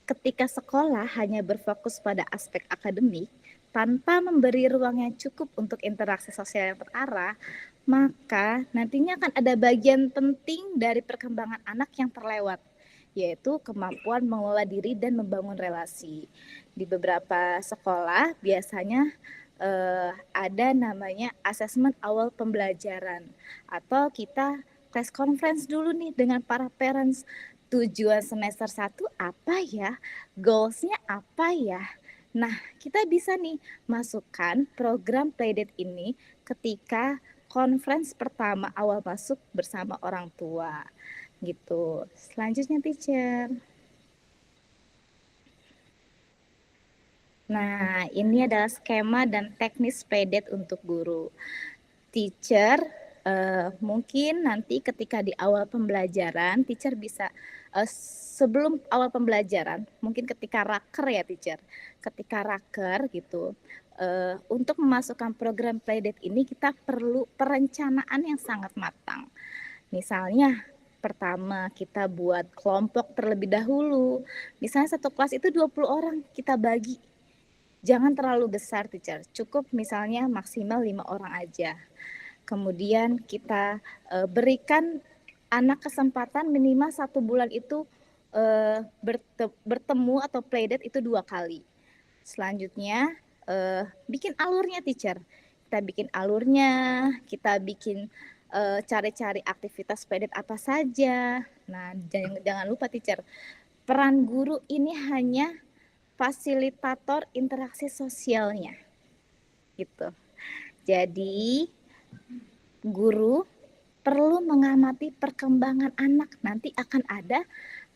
Ketika sekolah hanya berfokus pada aspek akademik, tanpa memberi ruang yang cukup untuk interaksi sosial yang terarah, maka nantinya akan ada bagian penting dari perkembangan anak yang terlewat, yaitu kemampuan mengelola diri dan membangun relasi. Di beberapa sekolah biasanya ada namanya asesmen awal pembelajaran, atau kita press conference dulu nih dengan para parents. Tujuan semester 1 apa ya? Goals-nya apa ya? Nah, kita bisa nih masukkan program Playdate ini ketika conference pertama awal masuk bersama orang tua. Gitu. Selanjutnya teacher. Nah, ini adalah skema dan teknis Playdate untuk guru. Teacher mungkin nanti ketika di awal pembelajaran teacher bisa sebelum awal pembelajaran, mungkin ketika raker ya teacher, ketika raker gitu, untuk memasukkan program Playdate ini kita perlu perencanaan yang sangat matang. Misalnya pertama kita buat kelompok terlebih dahulu, misalnya satu kelas itu 20 orang kita bagi. Jangan terlalu besar teacher, cukup misalnya maksimal 5 orang aja. Kemudian kita berikan anak kesempatan minimal 1 bulan itu bertemu atau playdate itu 2 kali. Selanjutnya bikin alurnya teacher. Kita bikin alurnya, kita bikin cari-cari aktivitas playdate apa saja. Nah, jangan lupa teacher, peran guru ini hanya fasilitator interaksi sosialnya. Gitu. Jadi guru perlu mengamati perkembangan anak. Nanti akan ada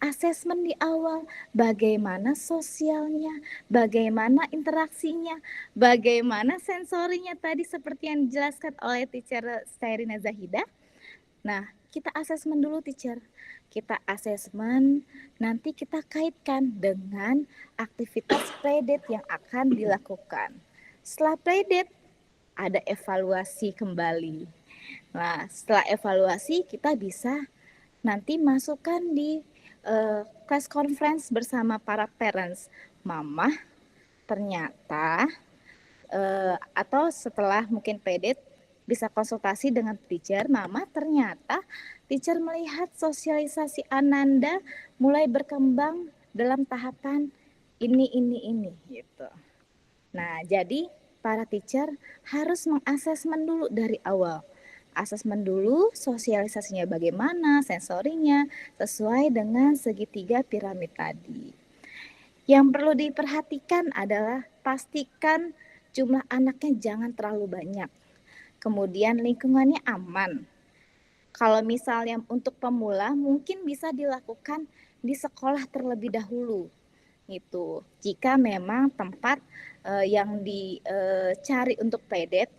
asesmen di awal, bagaimana sosialnya, bagaimana interaksinya, bagaimana sensorinya tadi seperti yang dijelaskan oleh teacher Sairina Zahida. Nah, kita asesmen dulu teacher. Kita asesmen, nanti kita kaitkan dengan aktivitas playdate yang akan dilakukan. Setelah playdate, ada evaluasi kembali. Nah, setelah evaluasi kita bisa nanti masukkan di press conference bersama para parents. Mama, ternyata atau setelah mungkin playdate bisa konsultasi dengan teacher. Mama, ternyata teacher melihat sosialisasi Ananda mulai berkembang dalam tahapan ini gitu. Nah, jadi para teacher harus mengasesmen dulu dari awal. Asesmen dulu sosialisasinya bagaimana, sensorinya, sesuai dengan segitiga piramid tadi. Yang perlu diperhatikan adalah pastikan jumlah anaknya jangan terlalu banyak. Kemudian lingkungannya aman. Kalau misalnya untuk pemula mungkin bisa dilakukan di sekolah terlebih dahulu. Gitu. Jika memang tempat yang dicari untuk playdate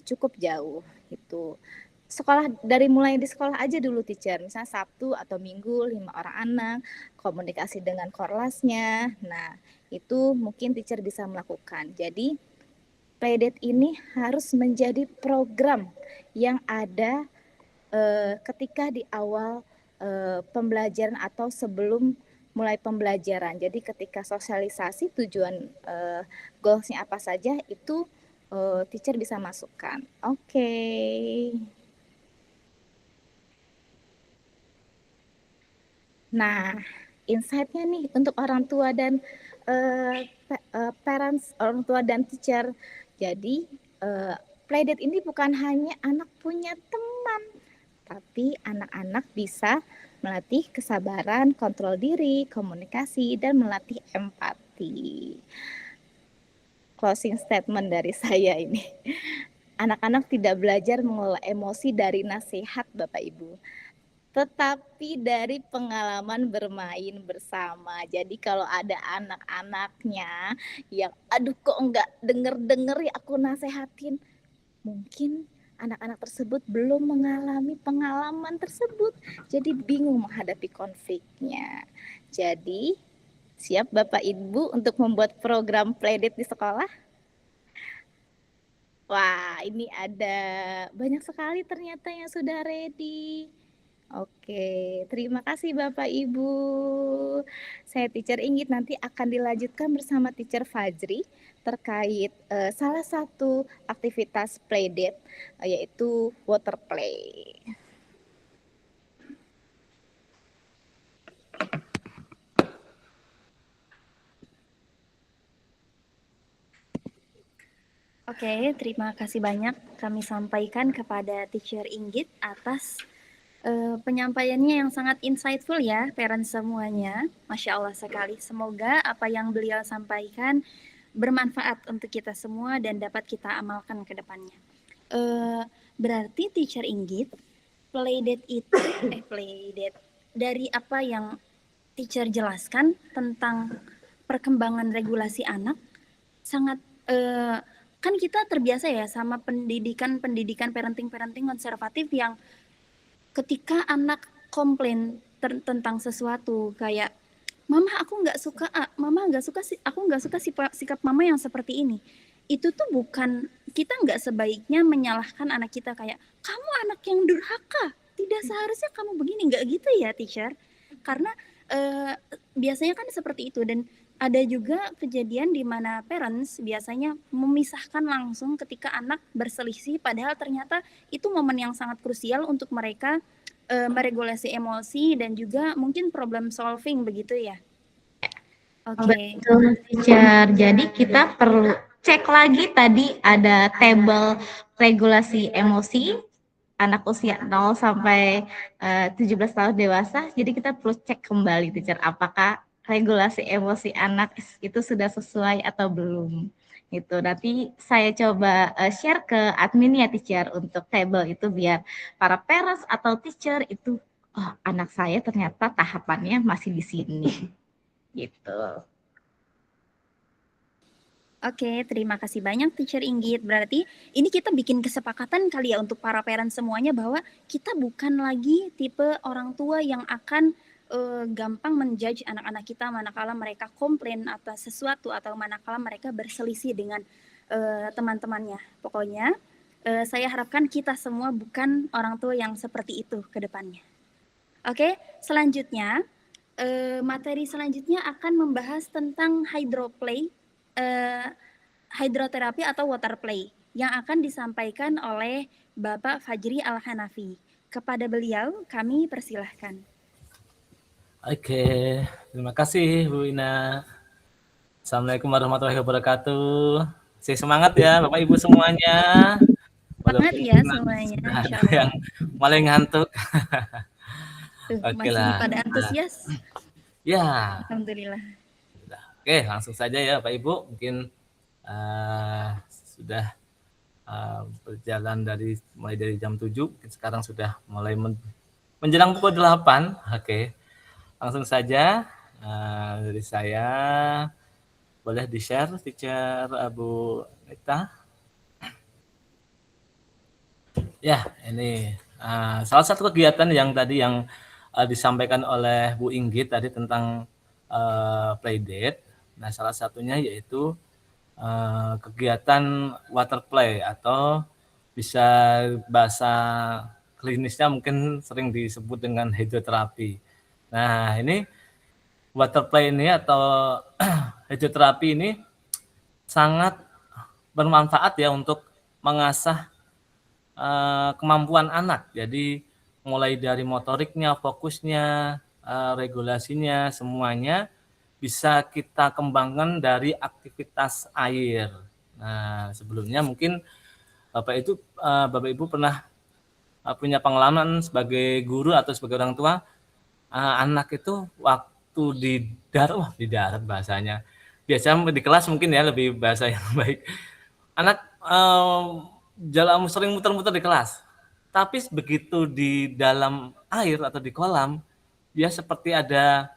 cukup jauh gitu. Sekolah mulai di sekolah aja dulu teacher, misalnya Sabtu atau Minggu 5 orang anak, komunikasi dengan korlasnya. Nah, itu mungkin teacher bisa melakukan. Jadi playdate ini harus menjadi program yang ada ketika di awal pembelajaran atau sebelum mulai pembelajaran. Jadi ketika sosialisasi tujuan goals-nya apa saja itu teacher bisa masukkan. Oke. Nah, insight-nya nih untuk orang tua dan parents, orang tua dan teacher. Jadi, playdate ini bukan hanya anak punya teman, tapi anak-anak bisa melatih kesabaran, kontrol diri, komunikasi, dan melatih empati. Closing statement dari saya ini. Anak-anak tidak belajar mengelola emosi dari nasihat Bapak Ibu, tetapi dari pengalaman bermain bersama. Jadi kalau ada anak-anaknya yang aduh kok enggak denger-denger ya aku nasehatin, mungkin anak-anak tersebut belum mengalami pengalaman tersebut, jadi bingung menghadapi konfliknya. Jadi siap Bapak Ibu untuk membuat program playdate di sekolah? Wah, ini ada banyak sekali ternyata yang sudah ready. Oke, terima kasih Bapak Ibu. Saya Teacher Inggit, nanti akan dilanjutkan bersama Teacher Fajri terkait salah satu aktivitas playdate yaitu water play. Oke, terima kasih banyak kami sampaikan kepada Teacher Inggit atas penyampaiannya yang sangat insightful ya, parents semuanya. Masya Allah sekali. Semoga apa yang beliau sampaikan bermanfaat untuk kita semua dan dapat kita amalkan ke depannya. Berarti Teacher Inggit, playdate itu, playdate, dari apa yang Teacher jelaskan tentang perkembangan regulasi anak, sangat kan kita terbiasa ya sama pendidikan parenting konservatif yang ketika anak komplain tentang sesuatu kayak mama aku nggak suka mama nggak suka aku nggak suka sikap mama yang seperti ini, itu tuh bukan, kita nggak sebaiknya menyalahkan anak kita kayak kamu anak yang durhaka, tidak seharusnya kamu begini, nggak gitu ya teacher, karena biasanya kan seperti itu. Dan ada juga kejadian di mana parents biasanya memisahkan langsung ketika anak berselisih, padahal ternyata itu momen yang sangat krusial untuk mereka meregulasi emosi dan juga mungkin problem solving begitu ya. Oke. Betul, teacher. Jadi kita perlu cek lagi tadi ada tabel regulasi emosi anak usia 0 sampai 17 tahun dewasa. Jadi kita perlu cek kembali, teacher, apakah regulasi emosi anak itu sudah sesuai atau belum. Itu nanti saya coba share ke admin ya, teacher, untuk tabel itu biar para parents atau teacher itu, oh, anak saya ternyata tahapannya masih di sini. Gitu. Oke, terima kasih banyak Teacher Inggit. Berarti ini kita bikin kesepakatan kali ya untuk para parents semuanya bahwa kita bukan lagi tipe orang tua yang akan gampang menjudge anak-anak kita manakala mereka komplain atas sesuatu atau manakala mereka berselisih dengan teman-temannya. Pokoknya saya harapkan kita semua bukan orang tua yang seperti itu ke depannya. Oke, selanjutnya materi selanjutnya akan membahas tentang hydroterapi atau water play yang akan disampaikan oleh Bapak Fajri Al-Hanafi. Kepada beliau kami persilahkan. Oke, terima kasih Bu Ina. Assalamualaikum warahmatullahi wabarakatuh. Semangat ya Bapak Ibu semuanya. Semangat ya semuanya. Yang paling ngantuk. Oke lah. Pada antusias. Ya. Alhamdulillah. Oke, langsung saja ya Pak Ibu. Mungkin sudah berjalan mulai dari jam 7, sekarang sudah mulai menjelang pukul 8. Oke. Langsung saja dari saya, boleh di-share Teacher Abu Nita. Ya, ini salah satu kegiatan yang tadi yang disampaikan oleh Bu Inggit tadi tentang playdate. Nah, salah satunya yaitu kegiatan water play atau bisa bahasa klinisnya mungkin sering disebut dengan hidroterapi. Nah, ini water play ini atau hidroterapi ini sangat bermanfaat ya untuk mengasah kemampuan anak. Jadi mulai dari motoriknya, fokusnya, regulasinya semuanya bisa kita kembangkan dari aktivitas air. Nah, sebelumnya mungkin Bapak Ibu pernah punya pengalaman sebagai guru atau sebagai orang tua, anak itu waktu di darat bahasanya. Biasanya di kelas mungkin ya lebih bahasa yang baik. Anak jalan sering muter-muter di kelas. Tapi begitu di dalam air atau di kolam, dia seperti ada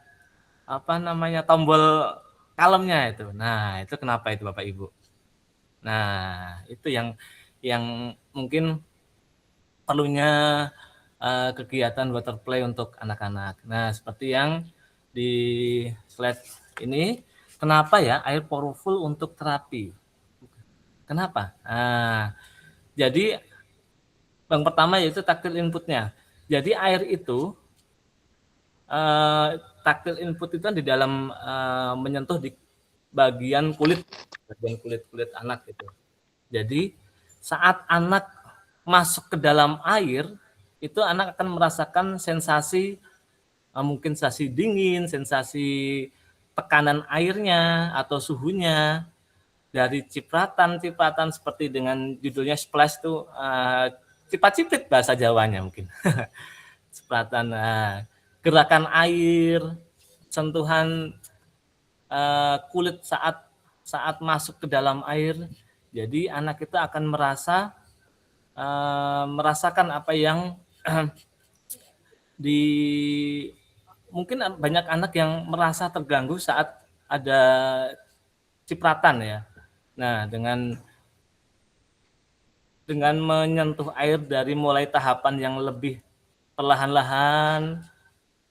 tombol kalemnya itu. Nah, itu kenapa itu Bapak Ibu? Nah, itu yang mungkin perlunya kegiatan waterplay untuk anak-anak. Nah, seperti yang di slide ini, kenapa ya air powerful untuk terapi? Kenapa? Nah, jadi yang pertama yaitu tactile inputnya. Jadi air itu tactile input itu kan di dalam menyentuh di bagian kulit anak itu. Jadi saat anak masuk ke dalam air, itu anak akan merasakan sensasi mungkin sensasi dingin, sensasi tekanan airnya atau suhunya dari cipratan seperti dengan judulnya splash itu cipat-cipit bahasa Jawanya mungkin. Cipratan, gerakan air, sentuhan kulit saat masuk ke dalam air. Jadi anak itu akan merasakan apa yang mungkin banyak anak yang merasa terganggu saat ada cipratan ya. Nah, dengan menyentuh air dari mulai tahapan yang lebih perlahan-lahan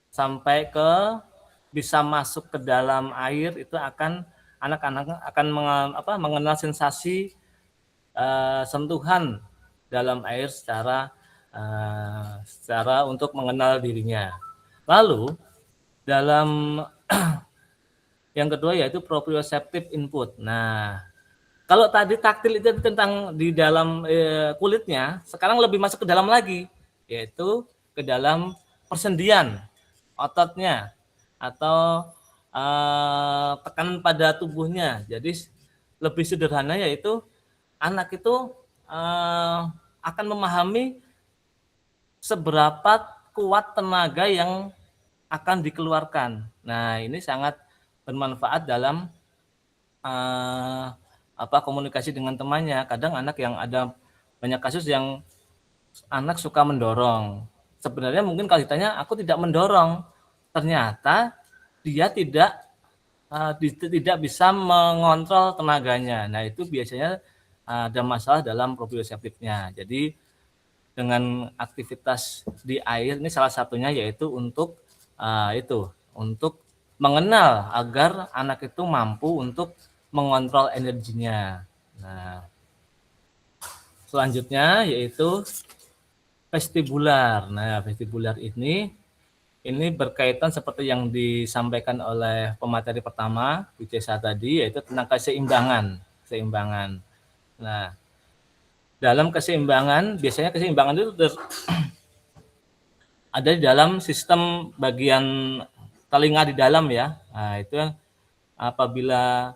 sampai ke bisa masuk ke dalam air, itu anak-anak akan mengenal sensasi sentuhan dalam air secara untuk mengenal dirinya. Lalu dalam yang kedua yaitu proprioceptive input. Nah, kalau tadi taktil itu tentang di dalam kulitnya, sekarang lebih masuk ke dalam lagi, yaitu ke dalam persendian ototnya atau tekanan pada tubuhnya. Jadi lebih sederhana yaitu anak itu akan memahami seberapa kuat tenaga yang akan dikeluarkan. Nah, ini sangat bermanfaat dalam komunikasi dengan temannya. Kadang anak yang ada banyak kasus yang anak suka mendorong. Sebenarnya mungkin kalau ditanya, aku tidak mendorong. Ternyata dia tidak bisa mengontrol tenaganya. Nah, itu biasanya ada masalah dalam proprioceptifnya. Jadi dengan aktivitas di air ini salah satunya yaitu untuk untuk mengenal agar anak itu mampu untuk mengontrol energinya. Nah, selanjutnya yaitu vestibular. Nah, vestibular ini berkaitan seperti yang disampaikan oleh pemateri pertama, Bu Cesa tadi, yaitu tentang keseimbangan. Nah, dalam keseimbangan, biasanya keseimbangan itu ada di dalam sistem bagian telinga di dalam ya. Nah, itu apabila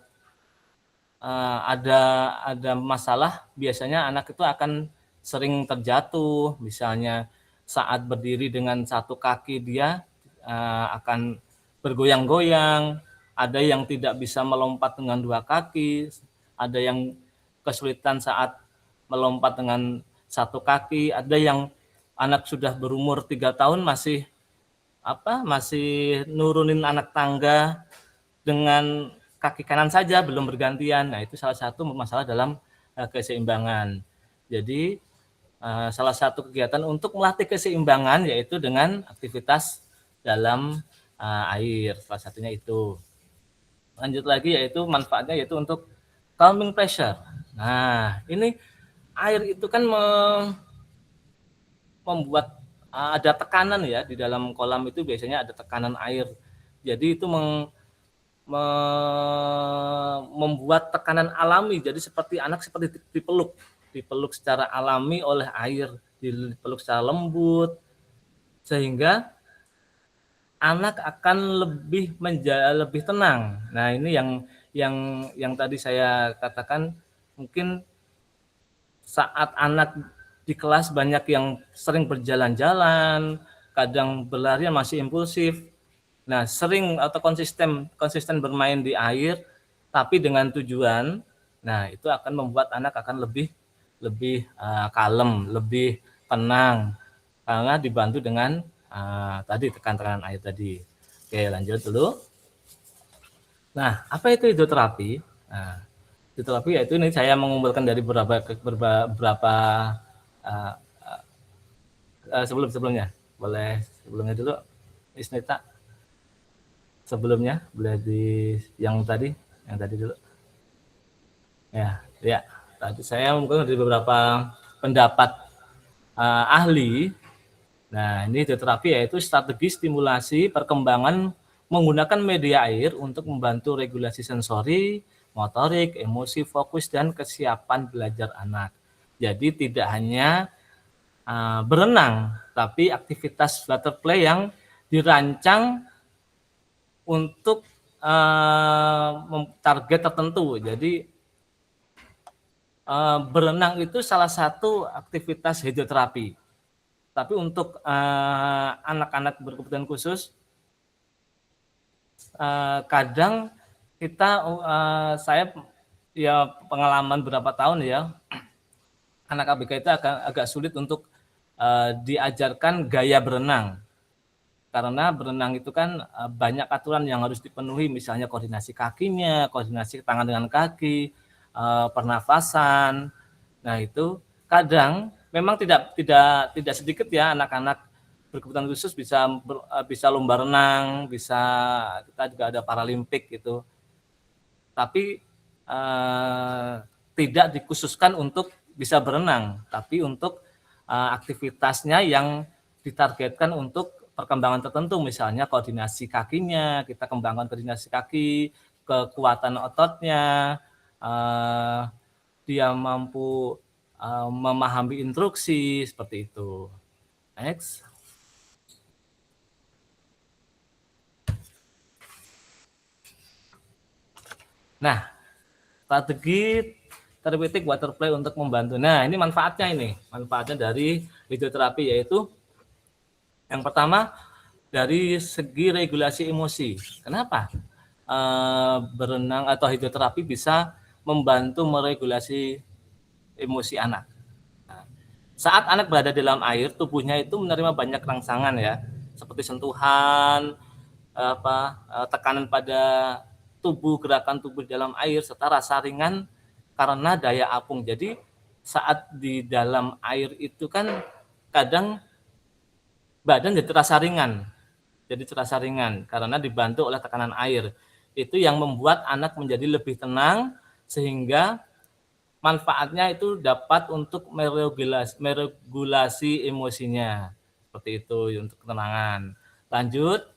ada masalah, biasanya anak itu akan sering terjatuh, misalnya saat berdiri dengan satu kaki dia akan bergoyang-goyang, ada yang tidak bisa melompat dengan dua kaki, ada yang kesulitan saat melompat dengan satu kaki, ada yang anak sudah berumur 3 tahun masih nurunin anak tangga dengan kaki kanan saja belum bergantian. Nah, itu salah satu masalah dalam keseimbangan. Jadi salah satu kegiatan untuk melatih keseimbangan yaitu dengan aktivitas dalam air. Salah satunya itu. Lanjut lagi yaitu manfaatnya yaitu untuk calming pressure. Nah, ini air itu kan membuat ada tekanan ya di dalam kolam itu biasanya ada tekanan air. Jadi itu membuat tekanan alami, jadi seperti anak seperti dipeluk secara alami oleh air, dipeluk secara lembut, sehingga anak akan lebih tenang. Nah, ini yang tadi saya katakan, mungkin saat anak di kelas banyak yang sering berjalan-jalan, kadang berlarian masih impulsif. Nah, sering atau konsisten bermain di air tapi dengan tujuan. Nah, itu akan membuat anak akan lebih kalem, lebih tenang karena dibantu dengan tadi tekanan air tadi. Oke, lanjut dulu. Nah, apa itu hidroterapi? Nah, hidroterapi yaitu ini saya mengumpulkan dari beberapa sebelumnya. Boleh sebelumnya dulu, Isnita. Sebelumnya boleh yang tadi dulu. Ya. Tadi saya mungkin dari beberapa pendapat ahli. Nah, ini hidroterapi yaitu strategi stimulasi perkembangan menggunakan media air untuk membantu regulasi sensori, motorik, emosi, fokus, dan kesiapan belajar anak. Jadi tidak hanya berenang, tapi aktivitas butterfly yang dirancang untuk target tertentu. Jadi berenang itu salah satu aktivitas hidroterapi. Tapi untuk anak-anak berkebutuhan khusus, kadang saya ya pengalaman berapa tahun ya, anak ABK itu agak sulit untuk diajarkan gaya berenang. Karena berenang itu kan banyak aturan yang harus dipenuhi, misalnya koordinasi kakinya, koordinasi tangan dengan kaki, pernafasan. Nah, itu kadang memang tidak sedikit ya anak-anak berkebutuhan khusus bisa lomba renang, kita juga ada paralimpik gitu. Tapi tidak dikhususkan untuk bisa berenang, tapi untuk aktivitasnya yang ditargetkan untuk perkembangan tertentu, misalnya koordinasi kakinya, kita kembangkan koordinasi kaki, kekuatan ototnya, dia mampu memahami instruksi seperti itu. Next. Nah, strategi terapeutik butterfly untuk membantu. Nah, ini manfaatnya dari hidroterapi, yaitu yang pertama dari segi regulasi emosi. Kenapa berenang atau hidroterapi bisa membantu meregulasi emosi anak? Nah, saat anak berada dalam air, tubuhnya itu menerima banyak rangsangan ya, seperti sentuhan, tekanan pada tubuh, gerakan tubuh dalam air, serta rasa ringan karena daya apung. Jadi saat di dalam air itu kan kadang badan jadi terasa ringan karena dibantu oleh tekanan air. Itu yang membuat anak menjadi lebih tenang, sehingga manfaatnya itu dapat untuk meregulasi emosinya. Seperti itu untuk ketenangan. Lanjut,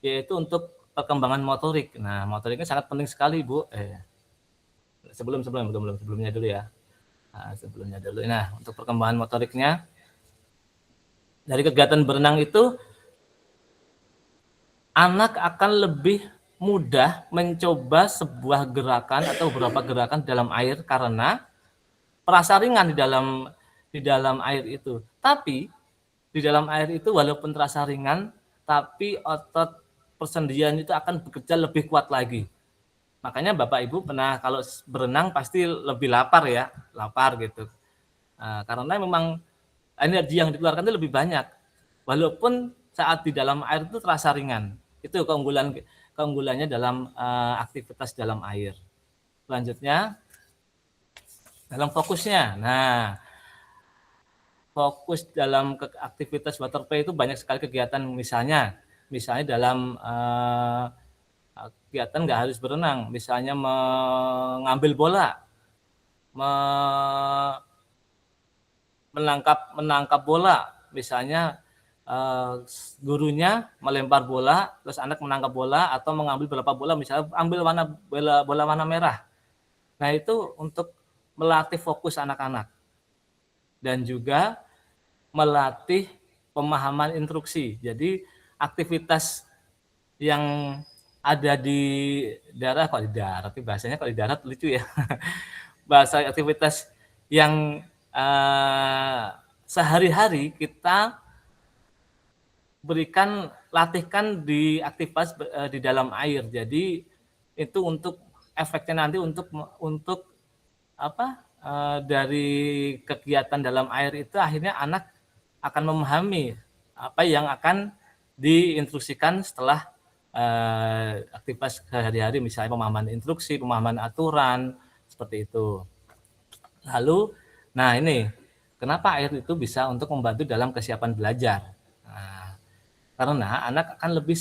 yaitu untuk perkembangan motorik. Nah, motoriknya sangat penting sekali, Bu. Sebelumnya dulu ya. Nah, untuk perkembangan motoriknya, dari kegiatan berenang itu anak akan lebih mudah mencoba sebuah gerakan atau beberapa gerakan dalam air karena perasa ringan di dalam air itu. Tapi di dalam air itu walaupun terasa ringan, tapi otot persendian itu akan bekerja lebih kuat lagi. Makanya Bapak Ibu pernah kalau berenang pasti lebih lapar gitu. Karena memang energi yang dikeluarkan itu lebih banyak. Walaupun saat di dalam air itu terasa ringan. Itu keunggulannya dalam aktivitas dalam air. Selanjutnya dalam fokusnya. Nah, fokus dalam aktivitas butterfly itu banyak sekali kegiatan, misalnya dalam kegiatan nggak harus berenang, misalnya mengambil bola, menangkap bola, misalnya gurunya melempar bola, terus anak menangkap bola atau mengambil beberapa bola, misalnya ambil bola warna merah. Nah, itu untuk melatih fokus anak-anak dan juga melatih pemahaman instruksi. Jadi aktivitas yang ada di darat, kok di darat, bahasanya kalau di darat lucu ya. Bahasa aktivitas yang sehari-hari kita latihkan di aktivitas di dalam air. Jadi itu untuk efeknya nanti untuk apa dari kegiatan dalam air itu akhirnya anak akan memahami apa yang akan diinstruksikan setelah aktivitas sehari-hari, misalnya pemahaman instruksi, pemahaman aturan, seperti itu. Lalu, nah ini kenapa air itu bisa untuk membantu dalam kesiapan belajar? Nah, karena anak akan lebih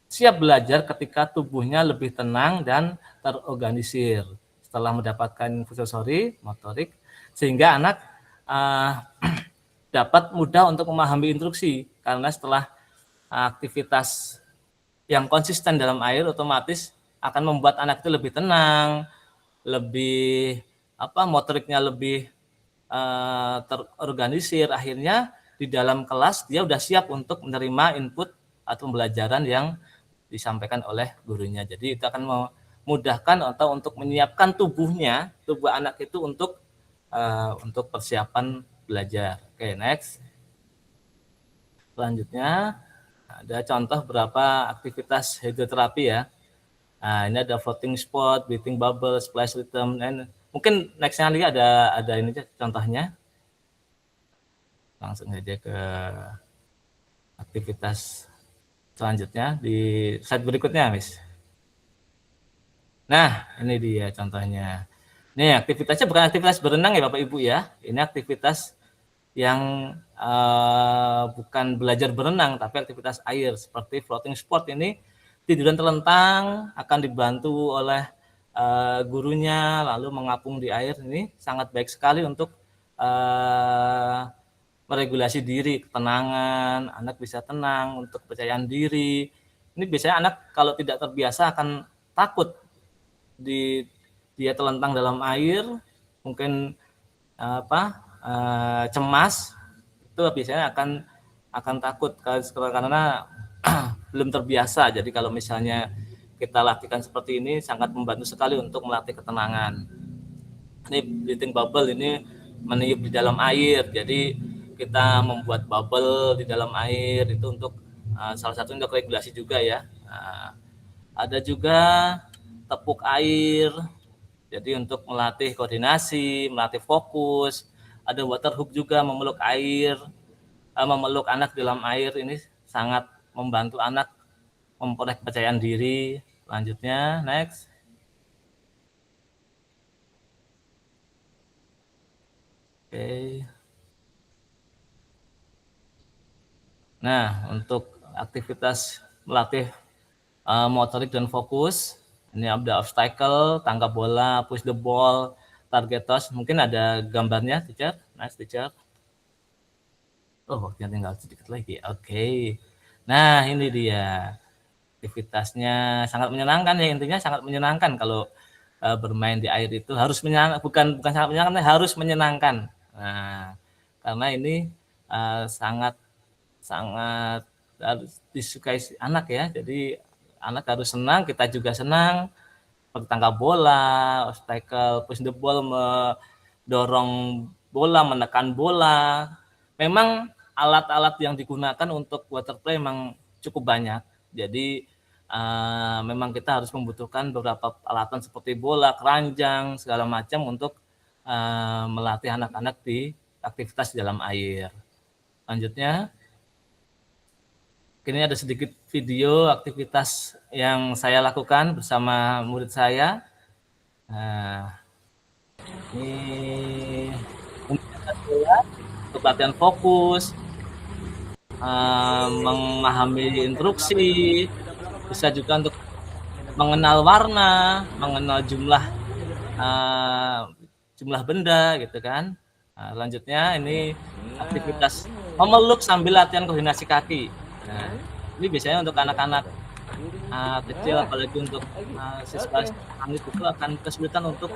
siap belajar ketika tubuhnya lebih tenang dan terorganisir setelah mendapatkan sensori, motorik, sehingga anak dapat mudah untuk memahami instruksi, karena setelah aktivitas yang konsisten dalam air otomatis akan membuat anak itu lebih tenang, lebih motoriknya lebih terorganisir. Akhirnya di dalam kelas dia udah siap untuk menerima input atau pembelajaran yang disampaikan oleh gurunya. Jadi itu akan memudahkan atau untuk menyiapkan tubuh anak itu untuk persiapan belajar. Oke, next. Selanjutnya ada contoh beberapa aktivitas hidroterapi ya. Nah, ini ada floating spot, breathing bubble, splash rhythm, dan mungkin nextnya lagi ada ini contohnya. Langsung saja ke aktivitas selanjutnya di slide berikutnya, Miss. Nah, ini dia contohnya. Ini aktivitasnya bukan aktivitas berenang ya Bapak Ibu ya. Ini aktivitas yang bukan belajar berenang, tapi aktivitas air seperti floating sport. Ini tiduran terlentang, akan dibantu oleh gurunya, lalu mengapung di air. Ini sangat baik sekali untuk meregulasi diri, ketenangan, anak bisa tenang, untuk kepercayaan diri. Ini biasanya anak kalau tidak terbiasa akan takut dia terlentang dalam air, mungkin cemas, itu biasanya akan takut karena belum terbiasa. Jadi kalau misalnya kita latihkan seperti ini sangat membantu sekali untuk melatih ketenangan. Ini breathing bubble, ini meniup di dalam air. Jadi kita membuat bubble di dalam air itu untuk salah satu untuk regulasi juga ya. Ada juga tepuk air. Jadi untuk melatih koordinasi, melatih fokus. Ada water hook juga, memeluk anak dalam air. Ini sangat membantu anak memperoleh kepercayaan diri. Selanjutnya, next. Oke. Nah, untuk aktivitas melatih motorik dan fokus, ini ada obstacle, tangkap bola, push the ball, target toss. Mungkin ada gambarnya, teacher. Nice, teacher. Oh, tinggal sedikit lagi. Oke. Nah, ini dia. Aktivitasnya sangat menyenangkan ya, intinya sangat menyenangkan kalau bermain di air itu harus menyenangkan, bukan sangat menyenangkan, harus menyenangkan. Nah, karena ini sangat harus disukai anak ya. Jadi anak harus senang, kita juga senang. Tangkap bola, obstacle, push the ball, mendorong bola, menekan bola. Memang alat-alat yang digunakan untuk waterplay memang cukup banyak. Jadi memang kita harus membutuhkan beberapa alatan seperti bola, keranjang, segala macam untuk melatih anak-anak di aktivitas di dalam air. Selanjutnya, ini ada sedikit video aktivitas yang saya lakukan bersama murid saya. Nah, ini untuk latihan fokus, memahami instruksi, bisa juga untuk mengenal warna, mengenal jumlah benda gitu kan. Nah, selanjutnya ini aktivitas memeluk sambil latihan koordinasi kaki. Nah, ini biasanya untuk anak-anak kecil, apalagi untuk siswa itu akan kesulitan untuk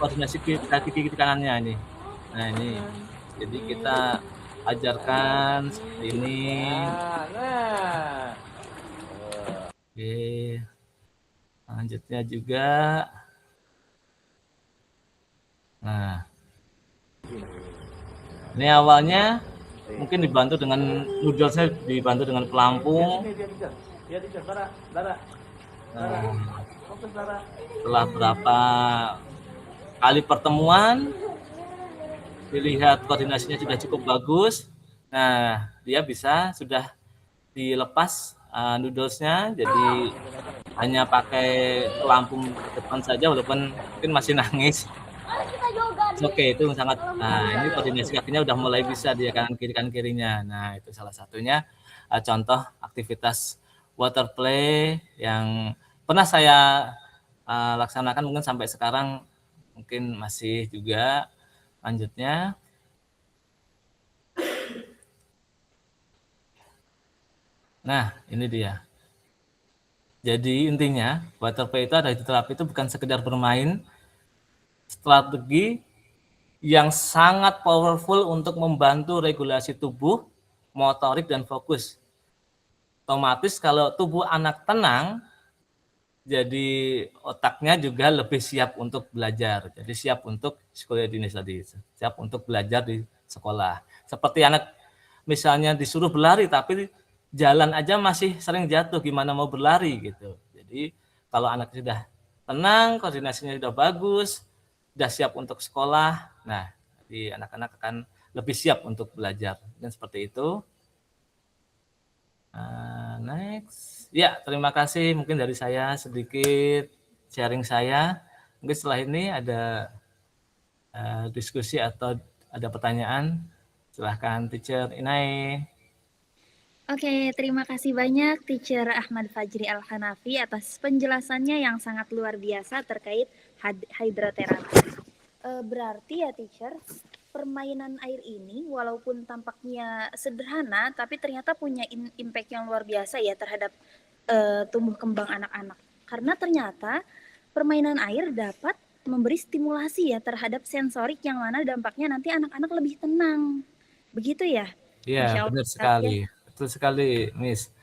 koordinasi kaki kiri kanannya ini. Nah ini, jadi kita ajarkan seperti ini. Oke, selanjutnya juga. Nah, ini awalnya mungkin dibantu dengan noodlesnya, dibantu dengan pelampung. Setelah berapa kali pertemuan, dilihat koordinasinya sudah cukup bagus. Nah, dia sudah dilepas noodlesnya, jadi hanya pakai pelampung depan saja, walaupun mungkin masih nangis. Oke, itu sangat. Nah, ini koordinasi kakinya udah mulai bisa dia kanan kirinya. Nah, itu salah satunya contoh aktivitas water play yang pernah saya laksanakan, mungkin sampai sekarang mungkin masih juga. Lanjutnya. Nah, ini dia. Jadi intinya water play itu ada di terapi itu bukan sekedar bermain, strategi yang sangat powerful untuk membantu regulasi tubuh, motorik, dan fokus. Otomatis kalau tubuh anak tenang, jadi otaknya juga lebih siap untuk belajar. Jadi siap untuk sekolah dinis tadi, siap untuk belajar di sekolah. Seperti anak misalnya disuruh berlari, tapi jalan aja masih sering jatuh, gimana mau berlari gitu. Jadi kalau anak sudah tenang, koordinasinya sudah bagus, sudah siap untuk sekolah, nah jadi anak-anak akan lebih siap untuk belajar. Dan seperti itu. Next. Ya, terima kasih. Mungkin dari saya sedikit sharing saya. Mungkin setelah ini ada diskusi atau ada pertanyaan. Silahkan Teacher Inai. Oke, terima kasih banyak Teacher Ahmad Fajri Al-Hanafi atas penjelasannya yang sangat luar biasa terkait hidroterapi. Berarti ya Teacher, permainan air ini walaupun tampaknya sederhana, tapi ternyata punya impact yang luar biasa ya terhadap tumbuh kembang anak-anak. Karena ternyata permainan air dapat memberi stimulasi ya terhadap sensorik yang mana dampaknya nanti anak-anak lebih tenang. Begitu ya? Iya, benar sekali. Ya. Betul sekali, Miss.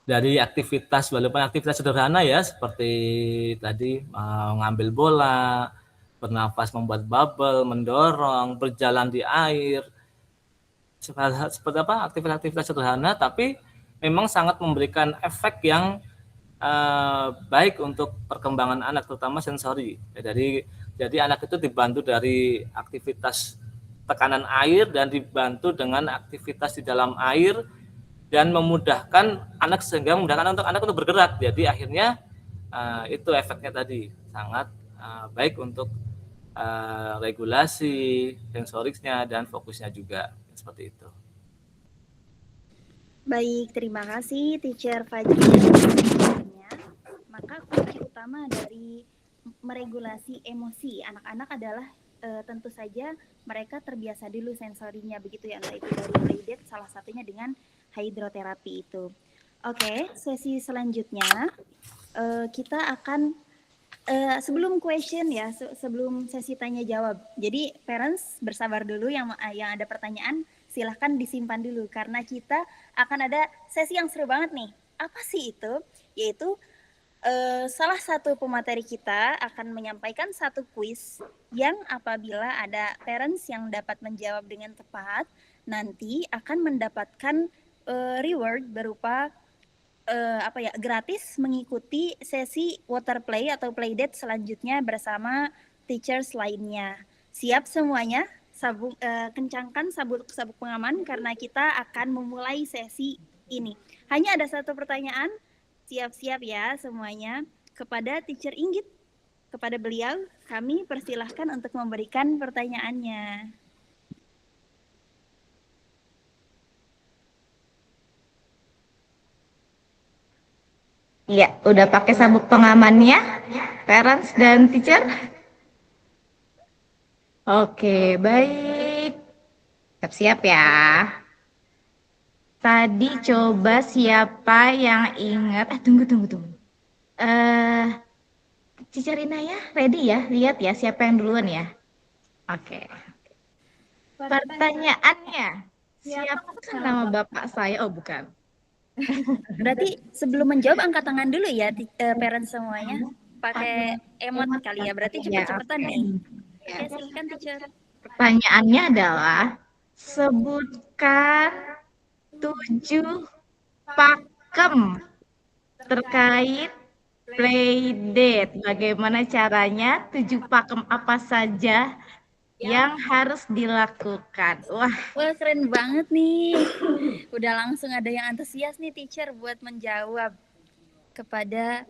Dari aktivitas, walaupun aktivitas sederhana ya, seperti tadi ngambil bola, bernafas, membuat bubble, mendorong, berjalan di air, seperti apa, aktivitas-aktivitas sederhana, tapi memang sangat memberikan efek yang baik untuk perkembangan anak, terutama sensori. Jadi anak itu dibantu dari aktivitas tekanan air dan dibantu dengan aktivitas di dalam air dan memudahkan anak, sehingga memudahkan anak untuk bergerak. Jadi akhirnya itu efeknya tadi sangat baik untuk regulasi sensoriknya dan fokusnya juga, seperti itu. Baik, terima kasih Teacher Fajri. Maka kunci utama dari meregulasi emosi anak-anak adalah tentu saja mereka terbiasa dulu sensorinya, begitu ya, entah itu dari playdate, salah satunya dengan hidroterapi itu. Oke, sesi selanjutnya kita akan sebelum question ya, sebelum sesi tanya jawab. Jadi parents bersabar dulu, yang ada pertanyaan silahkan disimpan dulu karena kita akan ada sesi yang seru banget nih. Apa sih itu? Yaitu salah satu pemateri kita akan menyampaikan satu kuis yang apabila ada parents yang dapat menjawab dengan tepat, nanti akan mendapatkan reward berupa gratis mengikuti sesi water play atau playdate selanjutnya bersama teachers lainnya. Siap semuanya? Kencangkan sabuk pengaman karena kita akan memulai sesi ini. Hanya ada satu pertanyaan. Siap-siap ya semuanya. Kepada Teacher Inggit, kepada beliau, kami persilahkan untuk memberikan pertanyaannya. Iya, udah pakai sabuk pengamannya, parents dan teacher? Oke, baik. Siap-siap ya. Tadi coba siapa yang ingat? Tunggu. Cica Rina ya, ready ya? Lihat ya siapa yang duluan ya. Oke. Pertanyaannya, siapa nama bapak saya? Oh bukan. Berarti sebelum menjawab angkat tangan dulu ya, parents semuanya. Pakai emot kali ya. Berarti Ya, cepet-cepetan oke. nih. Ya. Oke, silakan teacher. Pertanyaannya adalah sebutkan 7 pakem terkait playdate. Bagaimana caranya? 7 pakem apa saja yang harus dilakukan? Wah, Wah, keren banget nih. Udah langsung ada yang antusias nih teacher buat menjawab kepada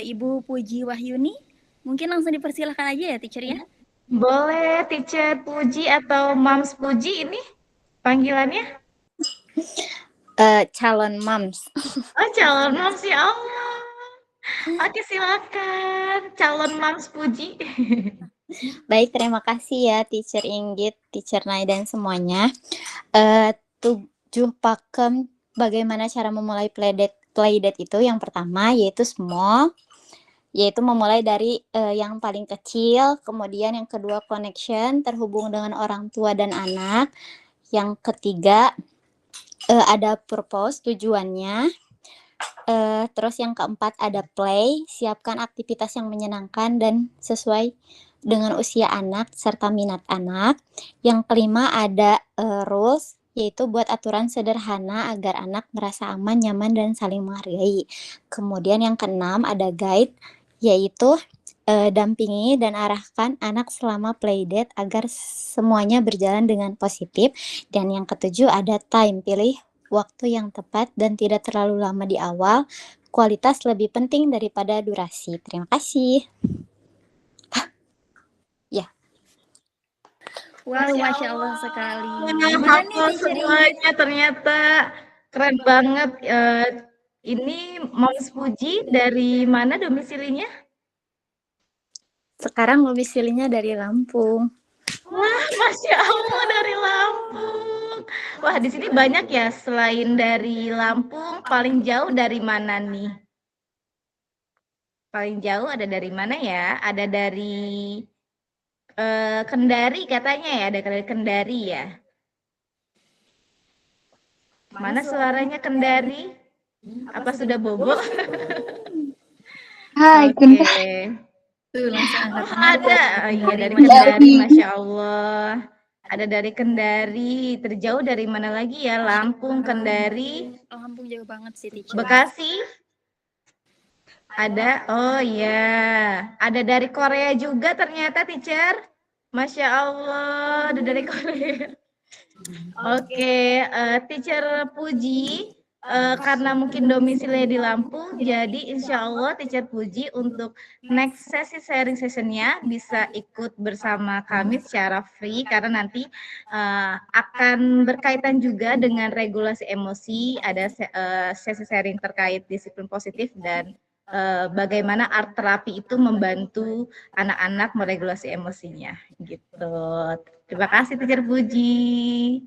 Ibu Puji Wahyuni. Mungkin langsung dipersilahkan aja ya teacher ya. boleh Teacher Puji atau Mams Puji ini panggilannya? Calon moms. Oh, calon Mams ya Allah. Oke, silakan calon Mams Puji. Baik, terima kasih ya Teacher Inggit, Teacher Nai dan semuanya. 7 pakem bagaimana cara memulai playdate itu yang pertama yaitu small, yaitu memulai dari yang paling kecil, kemudian yang kedua connection, terhubung dengan orang tua dan anak, yang ketiga ada purpose, tujuannya, terus yang keempat ada play, siapkan aktivitas yang menyenangkan dan sesuai dengan usia anak serta minat anak. Yang kelima ada rules, yaitu buat aturan sederhana agar anak merasa aman, nyaman, dan saling menghargai. Kemudian yang keenam ada guide, yaitu dampingi dan arahkan anak selama playdate agar semuanya berjalan dengan positif. Dan yang ketujuh ada time, pilih waktu yang tepat dan tidak terlalu lama di awal. Kualitas lebih penting daripada durasi. Terima kasih. Ya. Wow, Masya Allah sekali. Wah, Gimana nih hafal teacher Inggit? semuanya ternyata keren banget. Ini Moms Puji dari mana domisilinya? Sekarang domisilinya dari Lampung. Wah, Masya Allah dari Lampung. Wah, di sini banyak ya. Selain dari Lampung, paling jauh dari mana nih? Paling jauh ada dari mana ya? Ada dari Kendari katanya ya, ada dari Kendari ya. Mana suaranya Kendari? Apa sudah bobo? Hai, Oke. Tuh langsung angkat Oh, tangan. ada. Oh, iya, dari Masya Allah. Kendari, Masya Allah. Ada dari Kendari. Terjauh dari mana lagi ya? Lampung, Kendari, Lampung jauh banget sih teacher. Bekasi. Ada. Oh iya. Ada dari Korea juga ternyata, teacher. Masya Allah, ada dari Korea. Oke, Teacher Puji, karena mungkin domisilinya di Lampung, jadi insya Allah Teacher Puji untuk next sesi sharing sessionnya bisa ikut bersama kami secara free, karena nanti akan berkaitan juga dengan regulasi emosi, ada sesi sharing terkait disiplin positif dan bagaimana art terapi itu membantu anak-anak meregulasi emosinya, gitu. Terima kasih Teacher Puji.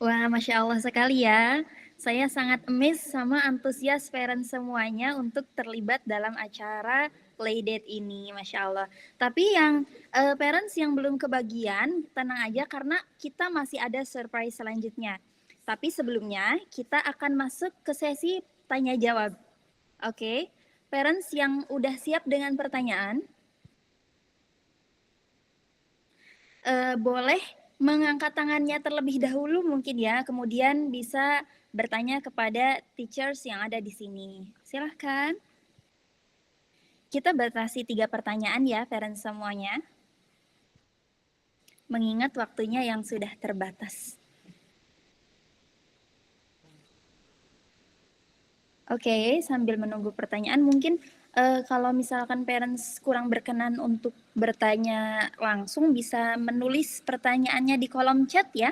Wah, Masya Allah sekali ya. Saya sangat amazed sama antusias parents semuanya untuk terlibat dalam acara playdate ini, Masya Allah. Tapi yang parents yang belum kebagian, tenang aja karena kita masih ada surprise selanjutnya. Tapi sebelumnya kita akan masuk ke sesi tanya jawab. Oke, parents yang udah siap dengan pertanyaan, boleh mengangkat tangannya terlebih dahulu mungkin ya, kemudian bisa bertanya kepada teachers yang ada di sini. Silahkan. Kita batasi 3 pertanyaan ya, parents semuanya. Mengingat waktunya yang sudah terbatas. Oke, sambil menunggu pertanyaan mungkin kalau misalkan parents kurang berkenan untuk bertanya langsung bisa menulis pertanyaannya di kolom chat ya.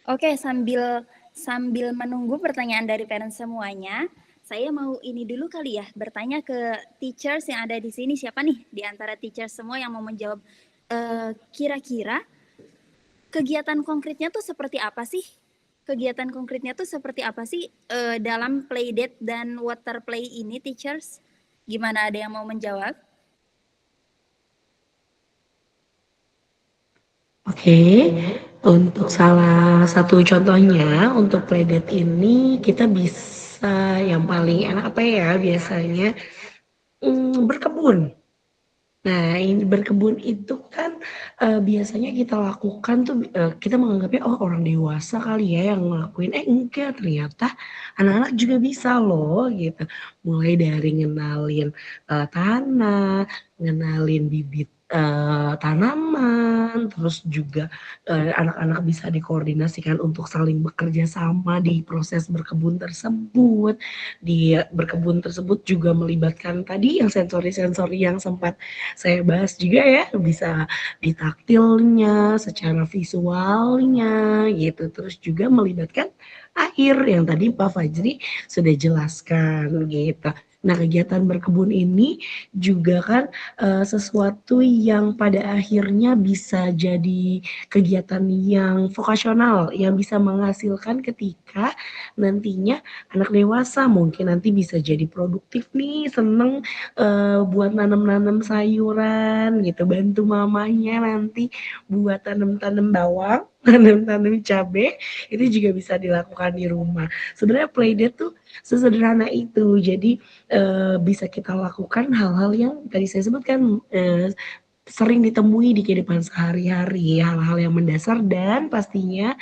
Oke, sambil menunggu pertanyaan dari parents semuanya, saya mau ini dulu kali ya, bertanya ke teachers yang ada di sini. Siapa nih di antara teachers semua yang mau menjawab, kira-kira kegiatan konkretnya tuh seperti apa sih? Kegiatan konkretnya tuh seperti apa sih, dalam playdate dan water play ini, teachers? Gimana, ada yang mau menjawab? Oke, untuk salah satu contohnya untuk playdate ini kita bisa yang paling enak apa ya biasanya berkebun. Nah, ini berkebun itu kan biasanya kita lakukan tuh kita menganggapnya oh orang dewasa kali ya yang ngelakuin, enggak ternyata anak-anak juga bisa loh gitu. Mulai dari ngenalin tanah, ngenalin bibit tanaman, terus juga anak-anak bisa dikoordinasikan untuk saling bekerja sama di proses berkebun tersebut. Di berkebun tersebut juga melibatkan tadi yang sensori-sensori yang sempat saya bahas juga ya, bisa di taktilnya, secara visualnya gitu, terus juga melibatkan air yang tadi Pak Fajri sudah jelaskan gitu. Nah, kegiatan berkebun ini juga kan sesuatu yang pada akhirnya bisa jadi kegiatan yang vokasional, yang bisa menghasilkan ketika nantinya anak dewasa mungkin nanti bisa jadi produktif nih, seneng buat nanam-nanam sayuran gitu, bantu mamanya nanti buat tanam-tanam bawang, tanam-tanam cabe, itu juga bisa dilakukan di rumah. Sebenarnya playdate tuh sesederhana itu. Jadi bisa kita lakukan hal-hal yang tadi saya sebutkan sering ditemui di kehidupan sehari-hari, hal-hal yang mendasar dan pastinya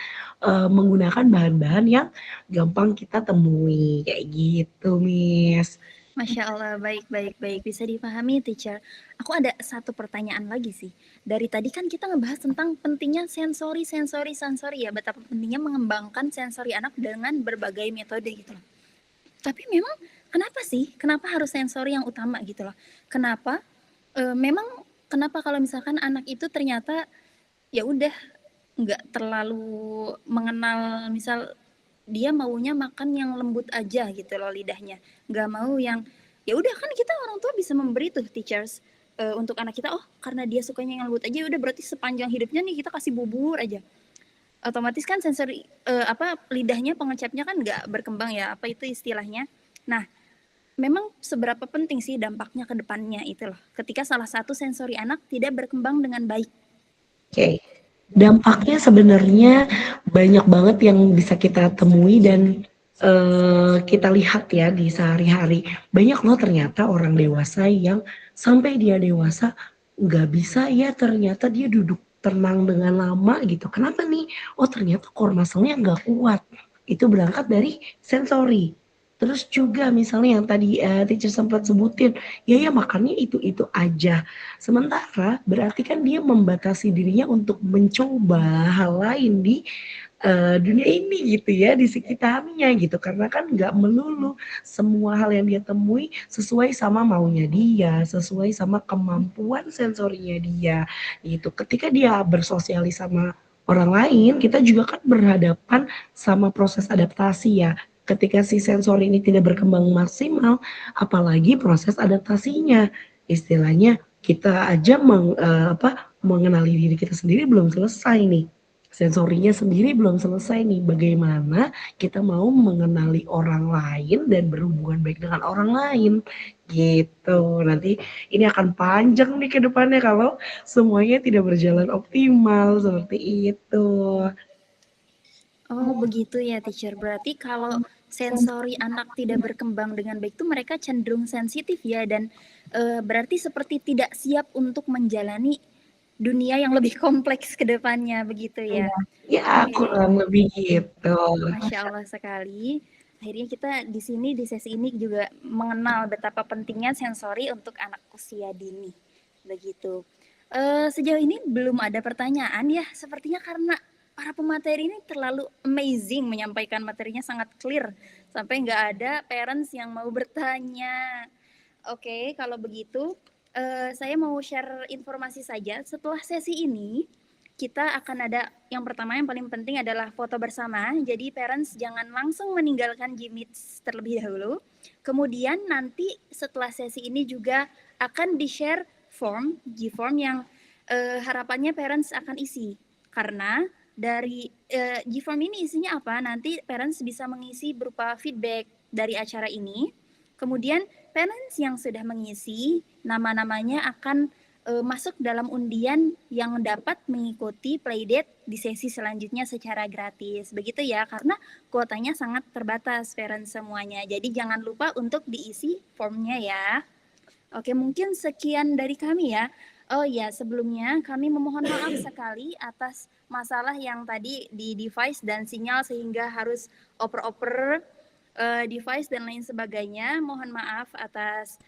menggunakan bahan-bahan yang gampang kita temui kayak gitu, Miss. Masya Allah, baik, baik, baik. Bisa dipahami, teacher. Aku ada satu pertanyaan lagi sih. Dari tadi kan kita ngebahas tentang pentingnya sensori ya. Betapa pentingnya mengembangkan sensori anak dengan berbagai metode gitu loh. Tapi memang kenapa sih? Kenapa harus sensori yang utama gitu loh? Kenapa? Kenapa kalau misalkan anak itu ternyata ya udah nggak terlalu mengenal, misal dia maunya makan yang lembut aja gitu loh lidahnya, nggak mau yang ya udah, kan kita orang tua bisa memberi tuh teachers untuk anak kita, oh karena dia sukanya yang lembut aja udah berarti sepanjang hidupnya nih kita kasih bubur aja, otomatis kan sensori lidahnya pengecapnya kan nggak berkembang ya, apa itu istilahnya. Nah, memang seberapa penting sih dampaknya ke depannya itu loh ketika salah satu sensori anak tidak berkembang dengan baik. Oke, dampaknya sebenarnya banyak banget yang bisa kita temui dan kita lihat ya di sehari-hari. Banyak loh ternyata orang dewasa yang sampai dia dewasa nggak bisa ya ternyata dia duduk tenang dengan lama gitu. Kenapa nih? Oh ternyata core muscle-nya nggak kuat. Itu berangkat dari sensori. Terus juga misalnya yang tadi teacher sempat sebutin, ya makannya itu-itu aja. Sementara berarti kan dia membatasi dirinya untuk mencoba hal lain di dunia ini gitu ya, di sekitarnya gitu. Karena kan nggak melulu semua hal yang dia temui sesuai sama maunya dia, sesuai sama kemampuan sensorinya dia gitu. Ketika dia bersosialis sama orang lain, kita juga kan berhadapan sama proses adaptasi ya. Ketika si sensori ini tidak berkembang maksimal, apalagi proses adaptasinya. Istilahnya kita aja mengenali diri kita sendiri belum selesai nih. Sensorinya sendiri belum selesai nih. Bagaimana kita mau mengenali orang lain dan berhubungan baik dengan orang lain gitu. Nanti ini akan panjang nih ke depannya kalau semuanya tidak berjalan optimal seperti itu. Oh begitu ya teacher, berarti kalau sensori anak tidak berkembang dengan baik itu mereka cenderung sensitif ya, dan berarti seperti tidak siap untuk menjalani dunia yang lebih kompleks ke depannya begitu ya. Ya, Oke. kurang lebih gitu. Masya Allah sekali. Akhirnya kita di sini di sesi ini juga mengenal betapa pentingnya sensori untuk anak usia dini. Begitu. Sejauh ini belum ada pertanyaan ya, sepertinya karena para pemateri ini terlalu amazing menyampaikan materinya, sangat clear sampai nggak ada parents yang mau bertanya. Oke, kalau begitu saya mau share informasi saja. Setelah sesi ini kita akan ada yang pertama yang paling penting adalah foto bersama. Jadi parents jangan langsung meninggalkan Gmeets terlebih dahulu. Kemudian nanti setelah sesi ini juga akan di-share form, G-form yang harapannya parents akan isi. Karena dari G-form ini isinya apa? Nanti parents bisa mengisi berupa feedback dari acara ini. Kemudian parents yang sudah mengisi, nama-namanya akan masuk dalam undian yang dapat mengikuti playdate di sesi selanjutnya secara gratis. Begitu ya, karena kuotanya sangat terbatas parents semuanya. Jadi jangan lupa untuk diisi formnya ya. Oke, mungkin sekian dari kami ya. Oh ya, sebelumnya kami memohon maaf sekali atas masalah yang tadi di device dan sinyal sehingga harus oper-oper device dan lain sebagainya. Mohon maaf atas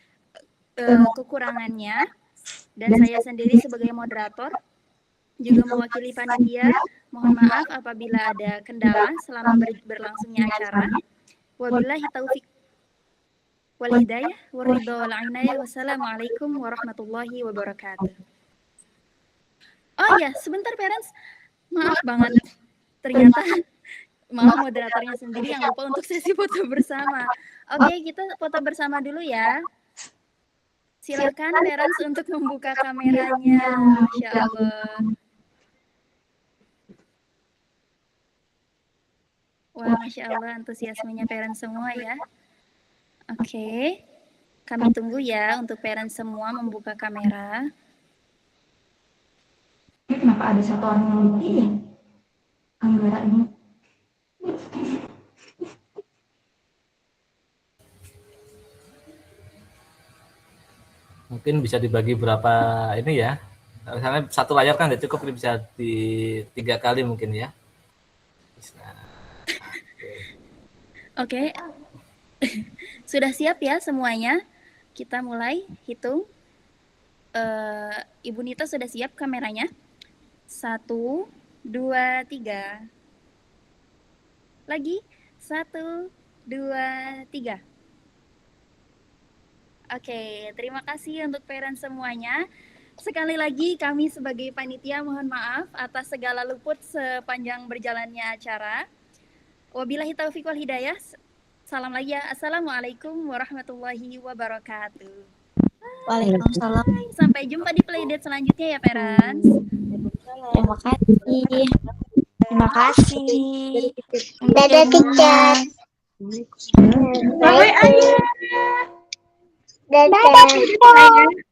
kekurangannya. Dan saya sendiri sebagai moderator juga mewakili panitia. Mohon maaf apabila ada kendala selama berlangsungnya acara. Wabillahi taufik wal hidayah waridho wal inayah. Wassalamualaikum warahmatullahi wabarakatuh. Oh ya, sebentar parents. Maaf banget. Ternyata malah moderatornya sendiri yang lupa untuk sesi foto bersama. Oke, kita foto bersama dulu ya. Silakan parents untuk membuka kameranya. Masya Allah. Wah, Masya Allah antusiasmenya parents semua ya. Oke. Kami tunggu ya untuk parents semua membuka kamera. Kenapa ada satu orang yang ini kamera ini? Mungkin bisa dibagi berapa ini ya. Misalnya satu layar kan tidak cukup, bisa di 3 kali mungkin ya. Oke. Sudah siap ya semuanya? Kita mulai hitung. Ibu Nita sudah siap kameranya? 1, 2, 3. Lagi. 1, 2, 3. Oke, terima kasih untuk parents semuanya. Sekali lagi kami sebagai panitia mohon maaf atas segala luput sepanjang berjalannya acara. Wabillahi taufiq wal hidayah. Salam lagi ya. Assalamualaikum warahmatullahi wabarakatuh. Waalaikumsalam. Sampai jumpa di playdate selanjutnya ya parents. Terima kasih. Terima kasih. Dadah teacher. Bye-bye. Dadah.